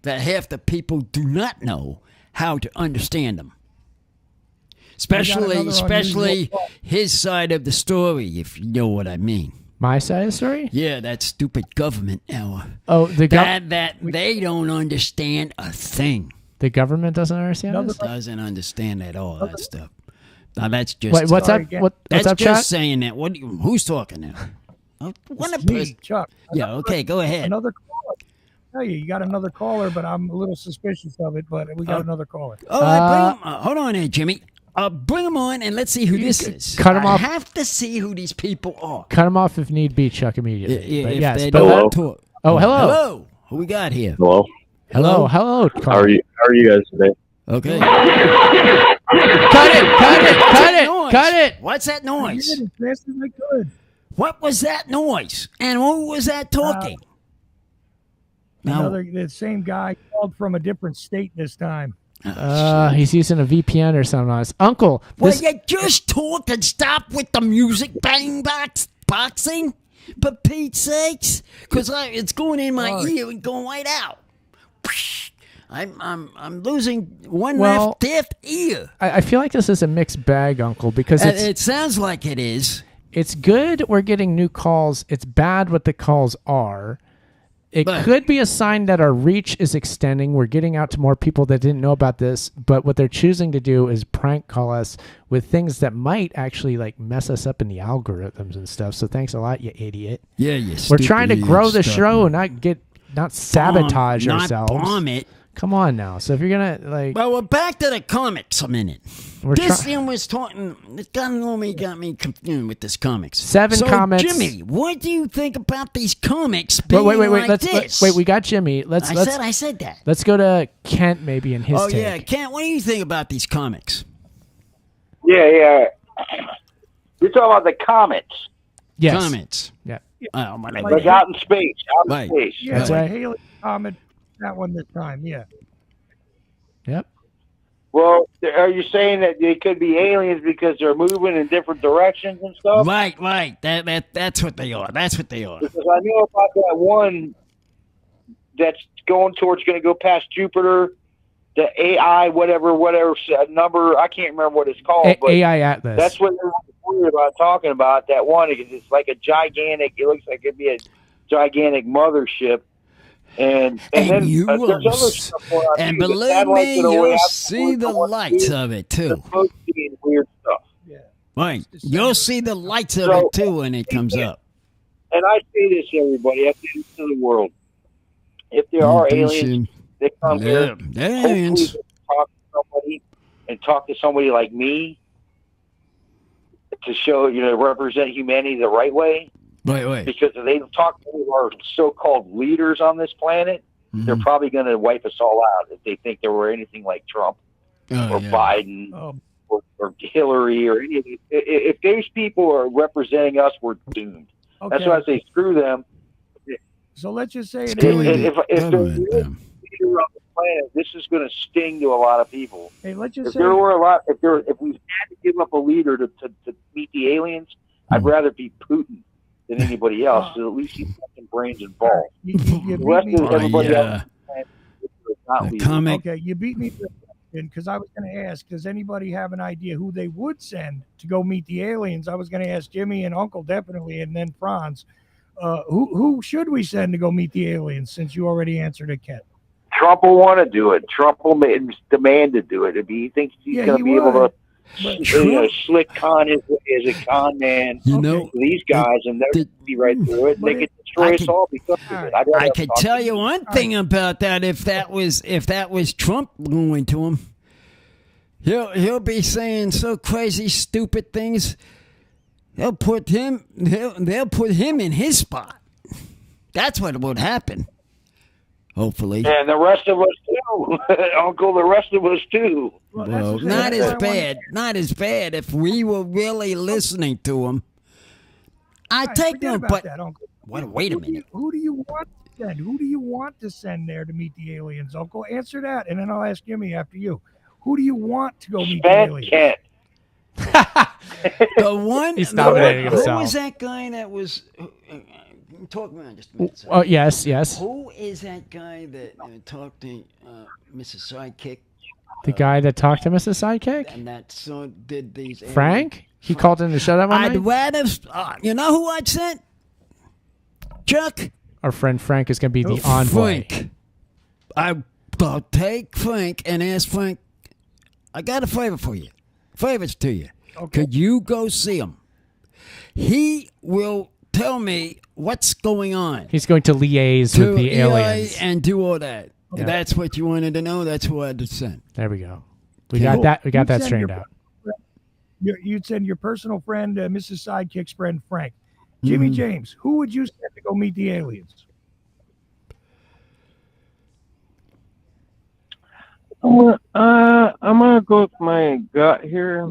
That half the people do not know how to understand them. Especially his side of the story, if you know what I mean. My side of the story? Yeah, that stupid government now. Oh, that they don't understand a thing. The government doesn't understand this? Doesn't understand at all that stuff. Now that's just. Wait, what's up? What's up, just chat? saying that. Who's talking now? Chuck. Yeah, okay, go ahead. Another caller. Tell you got another caller, but I'm a little suspicious of it. But we got another caller. All right, bring him. Hold on there, Jimmy. Bring him on and let's see who this is. Cut him off. I have to see who these people are. Cut him off if need be, Chuck, immediately. Yeah, yes, hello. Oh, hello. Hello. Who we got here? Hello. Hello. How are you guys today? Okay. Cut it. What's that noise? As fast as I could. What was that noise? And who was that talking? The same guy called from a different state this time. He's using a VPN or something on us. Uncle. Well, you just talk and stop with the music boxing, for Pete's sakes, because it's going in my ear and going right out. I'm losing one left ear. I feel like this is a mixed bag, Uncle, because it sounds like it is. It's good we're getting new calls. It's bad what the calls are. It could be a sign that our reach is extending. We're getting out to more people that didn't know about this, but what they're choosing to do is prank call us with things that might actually like mess us up in the algorithms and stuff. So thanks a lot, you idiot. Yeah, you We're trying to grow the show and not sabotage ourselves. Not bomb it. Come on now. So if you're gonna well, we're back to the comics a minute. This thing was talking. It got me confused with this comics. 7 comets. Jimmy, what do you think about these comics? Wait. This? Wait. We got Jimmy. I said that. Let's go to Kent maybe in his take. Yeah, Kent. What do you think about these comics? Yeah. You're talking about the comets. Yes. Comets. Yeah. Like out in space. Right. Space. Yeah, That's right. Haley Comet, that one this time. Yeah. Yep. Well, are you saying that they could be aliens because they're moving in different directions and stuff? Right. That's what they are. Because I know about that one that's going to go past Jupiter. The AI, whatever number, I can't remember what it's called. But AI Atlas. that's what they're worried about talking about. That one, because it's like a gigantic. It looks like it'd be a gigantic mothership. And then you there's will, other stuff going on and too. believe me, you'll see the lights of it too. Weird stuff. Yeah. Right, you'll see the lights of it too when it comes up. And I say this to everybody, I say this to the world. If there are aliens that come here, hopefully they talk to somebody and talk to somebody like me to show, represent humanity the right way. Right. Because if they talk to any of our so-called leaders on this planet, they're probably going to wipe us all out if they think there were anything like Trump or Biden or Hillary or any of these. If those people are representing us, we're doomed. Okay. That's why I say screw them. So let's just say if there's a leader on the planet, this is going to sting to a lot of people. Hey, let's just if we had to give up a leader to meet the aliens, I'd rather be Putin than anybody else. So at least he's got some brains involved. The rest of everybody else is not leaders. Okay, you beat me because I was going to ask, does anybody have an idea who they would send to go meet the aliens? I was going to ask Jimmy and Uncle definitely, and then Franz. Who should we send to go meet the aliens? Since you already answered it, Ken. Trump will want to do it. Trump will demand to do it. If he thinks he's going to be able to slick con his way as a con man, these guys, and they'll be right through it. They could destroy us all because of it. I could tell you one thing about that. If that was Trump going to him, he'll be saying so crazy, stupid things. They'll put him in his spot. That's what would happen. Hopefully. And the rest of us too. Uncle, the rest of us too. Well, not as bad. Not as bad if we were really listening to him. I take them, but wait a minute. Who do you want to send? Who do you want to send there to meet the aliens, Uncle? Answer that, and then I'll ask Jimmy after you. Who do you want to go meet the aliens? Kent. The one. He's nominating himself. Who was that guy that was? Talk about just a minute. Oh yes. Who is that guy that talked to Mrs. Sidekick? The guy that talked to Mrs. Sidekick? And that did these. Frank? He called in the show that one night? I'd rather. You know who I'd send? Chuck. Our friend Frank is going to be the envoy. Frank. I'll take Frank and ask Frank. I got a favor for you. Favors to you. Okay. Could you go see him? He will tell me what's going on. He's going to liaise with the aliens and do all that. Okay. If that's what you wanted to know, that's what I'd send. There we go. We got that straightened out. You'd send your personal friend, Mrs. Sidekick's friend, Frank. Jimmy James, who would you send to go meet the aliens? I'm gonna go with my gut here.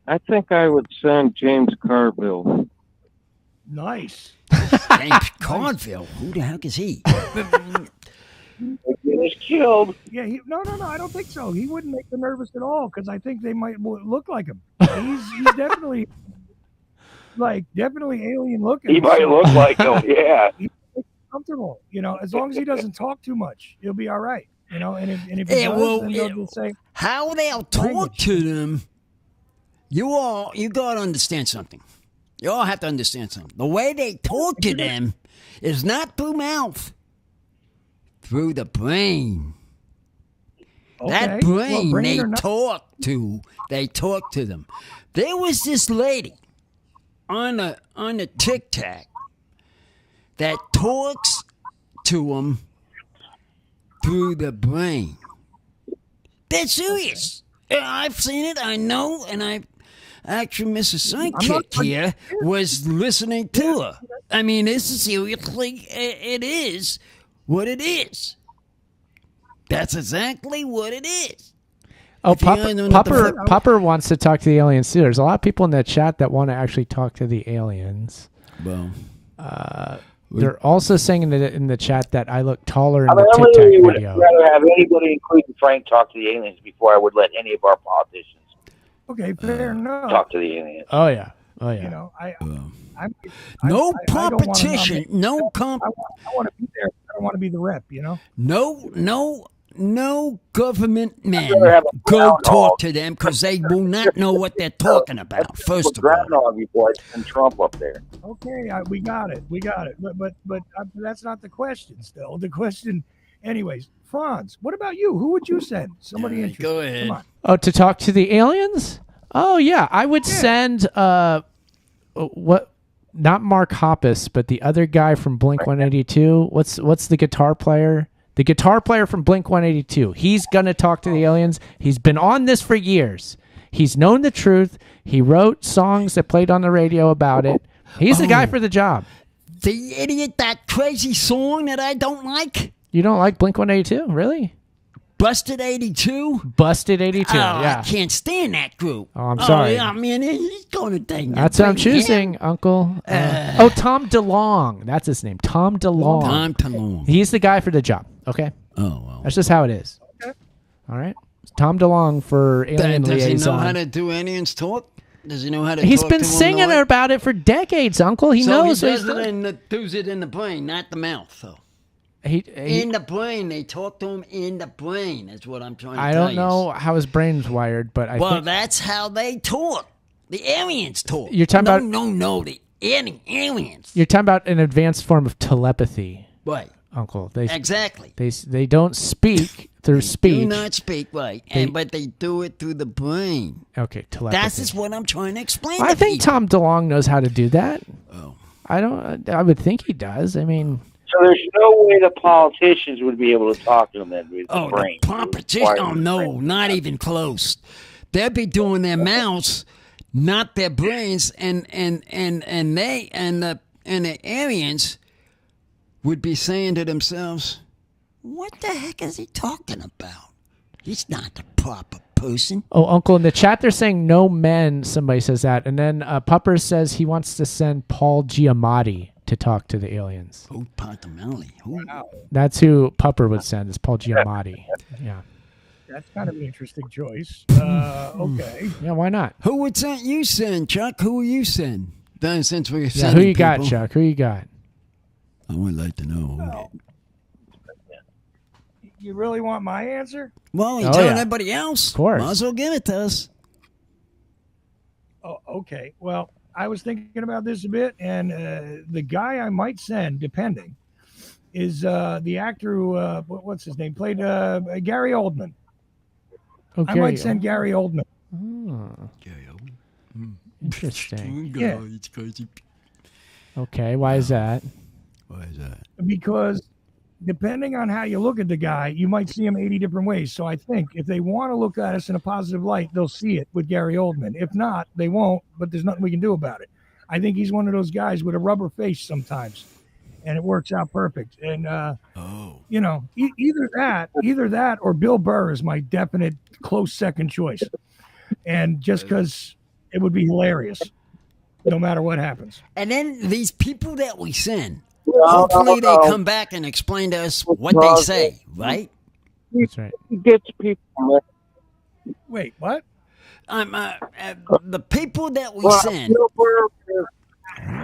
I think I would send James Carville. Nice. James Carville? Who the heck is he? He's killed. Yeah, no. I don't think so. He wouldn't make them nervous at all because I think they might look like him. He's definitely alien looking. He might look like him. Yeah. He's comfortable. As long as he doesn't talk too much, he'll be all right. And if he does, then they'll just say how they'll talk to them. You got to understand something. You all have to understand something. The way they talk to them is not through mouth, through the brain. Okay. That brain they talk to them. There was this lady on the TikTak that talks to them through the brain. They're serious. I've seen it. I know, and I actually, Mrs. Sidekick here was listening to her. I mean, this is seriously, it is what it is. That's exactly what it is. Oh, Popper wants to talk to the aliens too. There's a lot of people in the chat that want to actually talk to the aliens. Well, they're also saying in the chat that I look taller in I mean, the I really TikTak would video. rather have anybody, including Frank, talk to the aliens before I would let any of our politicians Okay, fair enough. talk to the aliens. Oh yeah. You know, no competition, no I want to be there. I don't want to be the rep. You know. No government men go talk to them because they will not know what they're talking about. First of all, before I send Trump up there. Okay, we got it. But that's not the question. Still, the question, anyways. Franz, what about you? Who would you send? Somebody interested. Go ahead. Come on. Oh, to talk to the aliens? Oh yeah, I would send not Mark Hoppus, but the other guy from Blink 182. What's the guitar player? The guitar player from Blink 182. He's going to talk to the aliens. He's been on this for years. He's known the truth. He wrote songs that played on the radio about it. He's the guy for the job. The idiot, that crazy song that I don't like. You don't like Blink 182? Really? Busted 82? Busted 82, yeah. I can't stand that group. Oh, I'm sorry. I mean, he's going to think. That's what I'm choosing, Uncle. Tom DeLonge. That's his name. Tom DeLonge. Tom DeLonge. He's the guy for the job, okay? Oh, well. That's just how it is. Okay. All right? Tom DeLonge for Alien Does Liaison. he know how to do aliens talk? Does he know how to He's talk been to them singing about it for decades, Uncle. He knows. So he does it in the brain, not the mouth, though. In the brain, they talk to him in the brain. Is what I'm trying to tell you. I don't know how his brain's wired, but I think that's how they talk. The aliens talk. You're talking about the aliens. You're talking about an advanced form of telepathy, right, Uncle? Exactly. They don't speak through speech. Do not speak, right? But they do it through the brain. Okay, telepathy. That's just what I'm trying to explain. I think Tom DeLonge knows how to do that. Oh, I would think he does. I mean. So there's no way the politicians would be able to talk to them then with the brain. The competition? Oh no, not even close. They'd be doing their mouths, not their brains, and the aliens would be saying to themselves, "What the heck is he talking about? He's not the proper person." Oh, Uncle, in the chat they're saying no men. Somebody says that, and then Pupper says he wants to send Paul Giamatti to talk to the aliens. Oh, Pontamelli. That's who Pupper would send, is Paul Giamatti. Yeah. That's kind of an interesting choice. Okay. Yeah, why not? Who would you send, Chuck? Who will you send? Then since we're who you got, Chuck? Who you got? I would like to know. You really want my answer? Well, you're telling everybody else. Of course. Might as well give it to us. Oh, okay. Well, I was thinking about this a bit, and the guy I might send, depending, is the actor who, what's his name, played Gary Oldman. Oh, I might send Gary Oldman. Oh. Gary Oldman. Interesting. Yeah. It's crazy. Okay, why is that? Because depending on how you look at the guy, you might see him 80 different ways. So I think if they want to look at us in a positive light, they'll see it with Gary Oldman. If not, they won't, but there's nothing we can do about it. I think he's one of those guys with a rubber face sometimes, and it works out perfect. And, you know, either that or Bill Burr is my definite close second choice. And just because it would be hilarious, no matter what happens. And then these people that we send, hopefully they come back and explain to us what they say, right? That's right. He gets people. Wait, what? The people that we send. Who are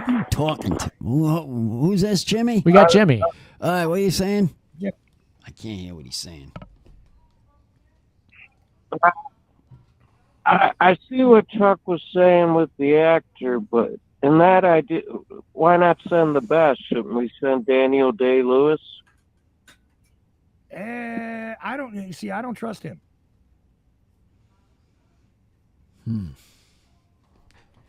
you talking to? Who's this, Jimmy? We got Jimmy. All right, what are you saying? Yeah. I can't hear what he's saying. I see what Chuck was saying with the actor, but in that idea, why not send the best? Shouldn't we send Daniel Day-Lewis? I don't trust him.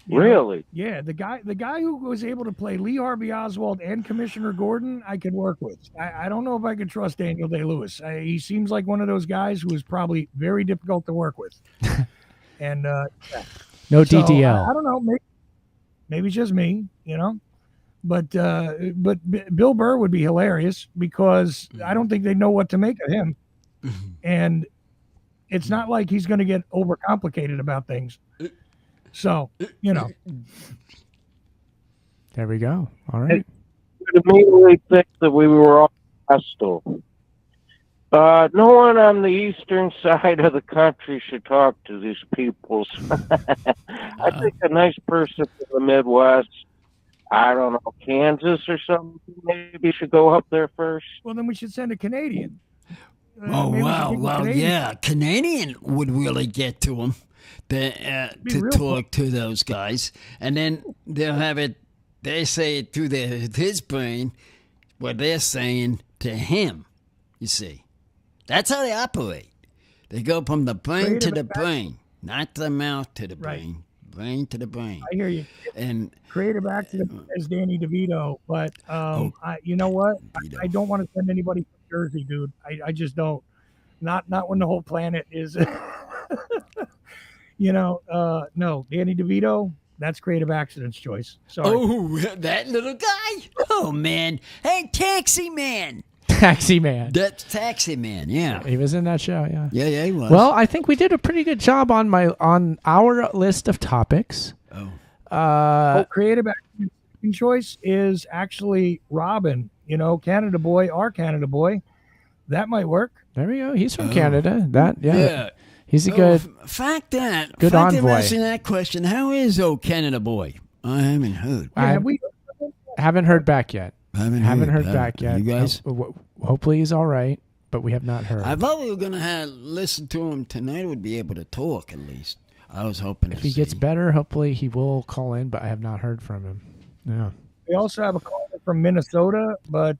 Really? Yeah, the guy who was able to play Lee Harvey Oswald and Commissioner Gordon, I could work with. I don't know if I could trust Daniel Day-Lewis. He seems like one of those guys who is probably very difficult to work with. And no so, DDL. I don't know. Maybe it's just me, But Bill Burr would be hilarious because I don't think they know what to make of him, and it's not like he's going to get overcomplicated about things. So, There we go. All right. It immediately think that we were all hostile. No one on the eastern side of the country should talk to these peoples. I think a nice person from the Midwest, I don't know, Kansas or something, maybe should go up there first. Well, then we should send a Canadian. Yeah, Canadian would really get to him to talk to those guys, and then they'll have it. They say it through his brain, what they're saying to him. You see, that's how they operate. They go from the brain to the brain, not the mouth to the brain. Brain to the brain. I hear you. And creative accident as Danny DeVito, but you know what? I don't want to send anybody from Jersey, dude. I just don't. Not when the whole planet is. No, Danny DeVito. That's creative accident's choice. Sorry. Oh, that little guy. Oh man. Hey, Taxi Man. Taxi Man. That's Taxi Man, yeah. He was in that show, yeah. Yeah, he was. Well, I think we did a pretty good job on our list of topics. Creative acting choice is actually Robin, Canada boy, our Canada boy. That might work. There we go. He's from Canada. Yeah. He's a good good envoy. Asking that question, how is Canada boy? I haven't heard. Haven't heard back yet. Haven't heard back yet. You guys? Hopefully he's all right, but we have not heard. I thought we were going to listen to him tonight. Would be able to talk at least. I was hoping if he gets better, hopefully he will call in, but I have not heard from him. Yeah. We also have a caller from Minnesota, but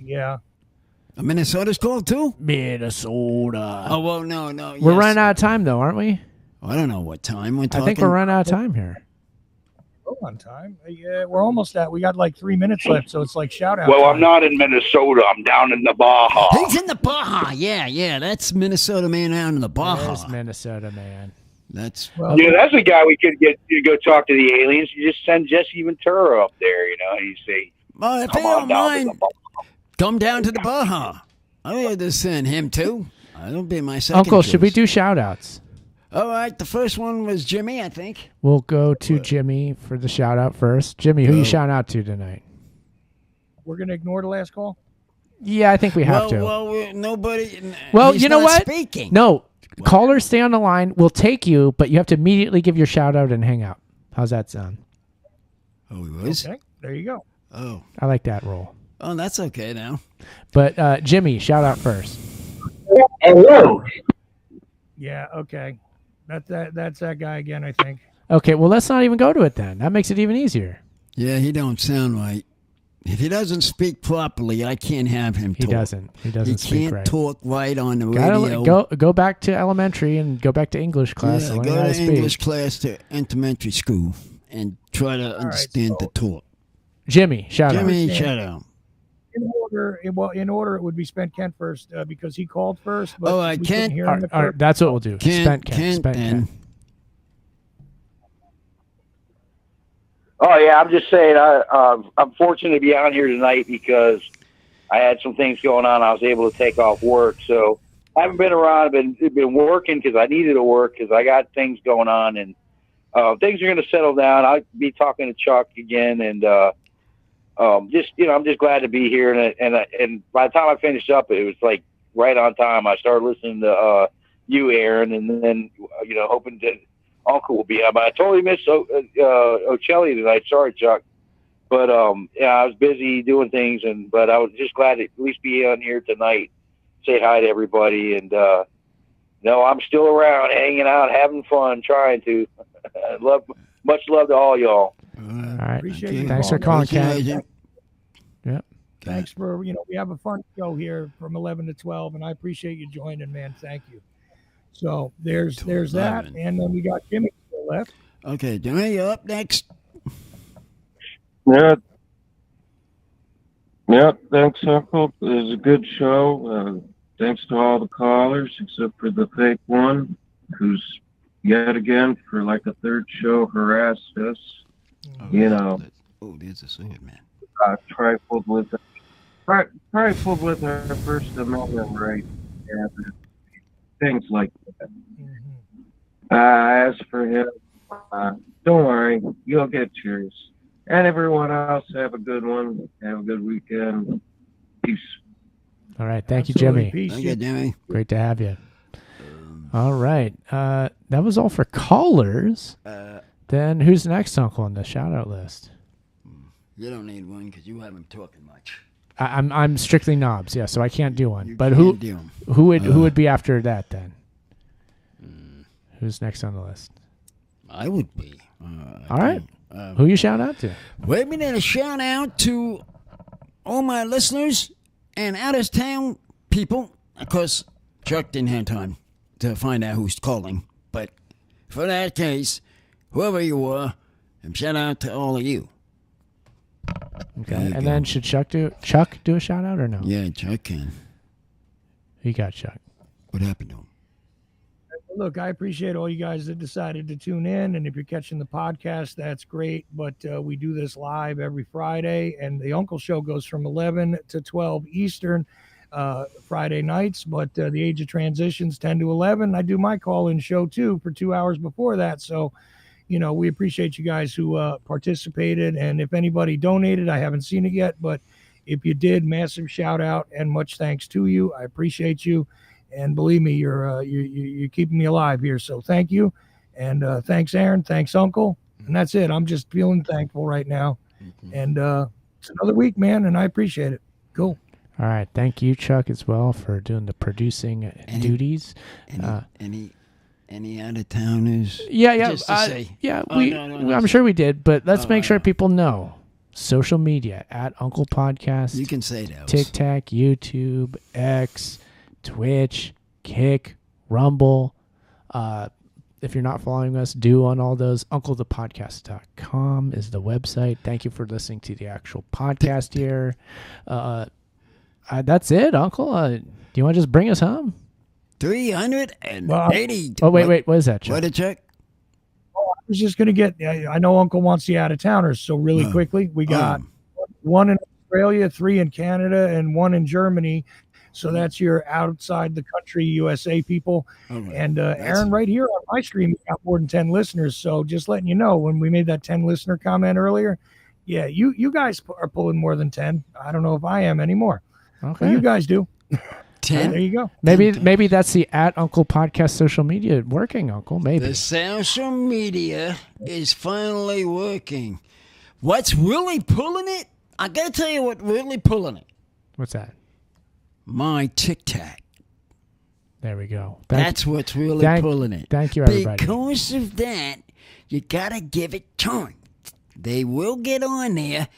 yeah. Minnesota's called too? Minnesota. Oh, well, no. We're running out of time, though, aren't we? I don't know what time we're talking. I think we're running out of time here. On time. Yeah, we're almost at. We got like 3 minutes left, so it's like shout out. Well, time. I'm not in Minnesota. I'm down in the Baja. He's in the Baja. Yeah. That's Minnesota man down in the Baja. That's Minnesota man. That's that's a guy we could get to go talk to the aliens. You just send Jesse Ventura up there, You say, well, if they don't mind, come down to the Baja. I had to send him too. That'll be my second. Uncle, choice. should we do shout outs? All right, the first one was Jimmy, I think. We'll go to Jimmy for the shout out first. Jimmy, who you shouting out to tonight? We're going to ignore the last call? Yeah, I think we have to. Well, nobody. Well, you know what? Speaking. No, callers stay on the line. We'll take you, but you have to immediately give your shout out and hang out. How's that sound? Oh, he was? Okay, there you go. Oh. I like that role. Oh, that's okay now. But Jimmy, shout out first. Hello. Yeah, okay. That's that guy again, I think. Okay, well, let's not even go to it then. That makes it even easier. Yeah, he don't sound right. If he doesn't speak properly, I can't have him talk. He doesn't speak right. He can't talk right on the radio. Go back to elementary and go back to English class. Yeah, go to English class to elementary school and try to understand the talk. Jimmy, shout out. Jimmy, shout out. In order, it would be Spent Kent first because he called first. But I can't. Hear him all right, that's what we'll do. Spent Kent. Oh yeah, I'm just saying. I'm fortunate to be on here tonight because I had some things going on. I was able to take off work, so I haven't been around. I've been working because I needed to work because I got things going on, and things are going to settle down. I'll be talking to Chuck again, and I'm just glad to be here. And by the time I finished up, it was like right on time. I started listening to you, Aaron, and then hoping that Uncle will be on. But I totally missed Ocelli tonight. Sorry, Chuck. But I was busy doing things, but I was just glad to at least be on here tonight. Say hi to everybody, and I'm still around, hanging out, having fun, trying to. Much love to all y'all. All right. Appreciate you. Thanks for calling, Ken. Yep. Thanks for, we have a fun show here from 11 to 12, and I appreciate you joining, man. Thank you. So there's that, and then we got Jimmy still left. Okay, Jimmy, you're up next. Yeah. Yep, thanks, Uncle. It was a good show. Thanks to all the callers, except for the fake one, who's yet again, for like a third show, harassed us. There's a singer, man. Trifled with our First Amendment right. And things like that. As for him, don't worry, you'll get yours. And everyone else, have a good one. Have a good weekend. Peace. All right. Thank you, Jimmy. Peace. Thank you, Jimmy. Great to have you. All right. That was all for callers. Then who's next, Uncle, on the shout-out list? You don't need one because you haven't talking much. I'm strictly knobs, yeah, so I can't do one. But who would be after that then? Who's next on the list? I would be. All right. Who you shout out to? Wait a minute. A shout out to all my listeners and out of town people. Of course, Chuck didn't have time to find out who's calling. But for that case, whoever you are, shout out to all of you. Okay. And then should Chuck do a shout out or no? Yeah, Chuck can. Who you got, Chuck? What happened to him? Look, I appreciate all you guys that decided to tune in. And if you're catching the podcast, that's great. But we do this live every Friday. And the Uncle Show goes from 11 to 12 Eastern Friday nights. But the age of transitions 10 to 11. I do my call-in show, too, for 2 hours before that. So, we appreciate you guys who participated. And if anybody donated, I haven't seen it yet. But if you did, massive shout out and much thanks to you. I appreciate you. And believe me, you're keeping me alive here. So thank you. And thanks, Aaron. Thanks, Uncle. And that's it. I'm just feeling thankful right now. And it's another week, man, and I appreciate it. Cool. All right. Thank you, Chuck, as well, for doing the producing duties. Any out-of-towners? Yeah. Just to say. Yeah, I'm sure we did, but let's make sure people know. Social media, at Uncle Podcast. You can say those. TikTak, YouTube, X, Twitch, Kick, Rumble. If you're not following us, do on all those. UncleThePodcast.com is the website. Thank you for listening to the actual podcast here. That's it, Uncle. Do you want to just bring us home? 380. Oh, wait. What is that, Chuck? What did Chuck? I was just going to get, I know Uncle wants the out-of-towners, so really quickly, we got one in Australia, 3 in Canada, and 1 in Germany. So that's your outside the country USA people. And Aaron, right here on my stream, we got more than 10 listeners. So just letting you know, when we made that 10 listener comment earlier, yeah, you guys are pulling more than 10. I don't know if I am anymore. Okay. But you guys do. 10? There you go. Maybe that's the at Uncle Podcast social media working, Uncle. Maybe. The social media is finally working. What's really pulling it? I got to tell you what really pulling it. What's that? My TikTak. There we go. That's what's really pulling it. Thank you, everybody. Because of that, you got to give it time. They will get on there.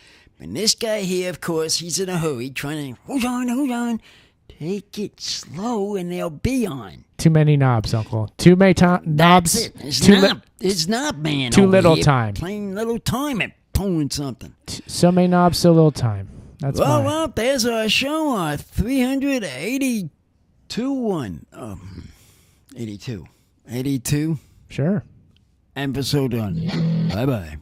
And this guy here, of course, he's in a hurry, trying to, hold on. Take it slow, and they'll be on. Too many knobs, Uncle. Too many knobs. That's it. It's not, man. Too little here. time. Plain little time at pulling something. So many knobs, so little time. That's well, there's our show, our 382 one. 82. Sure. Episode done. Bye-bye.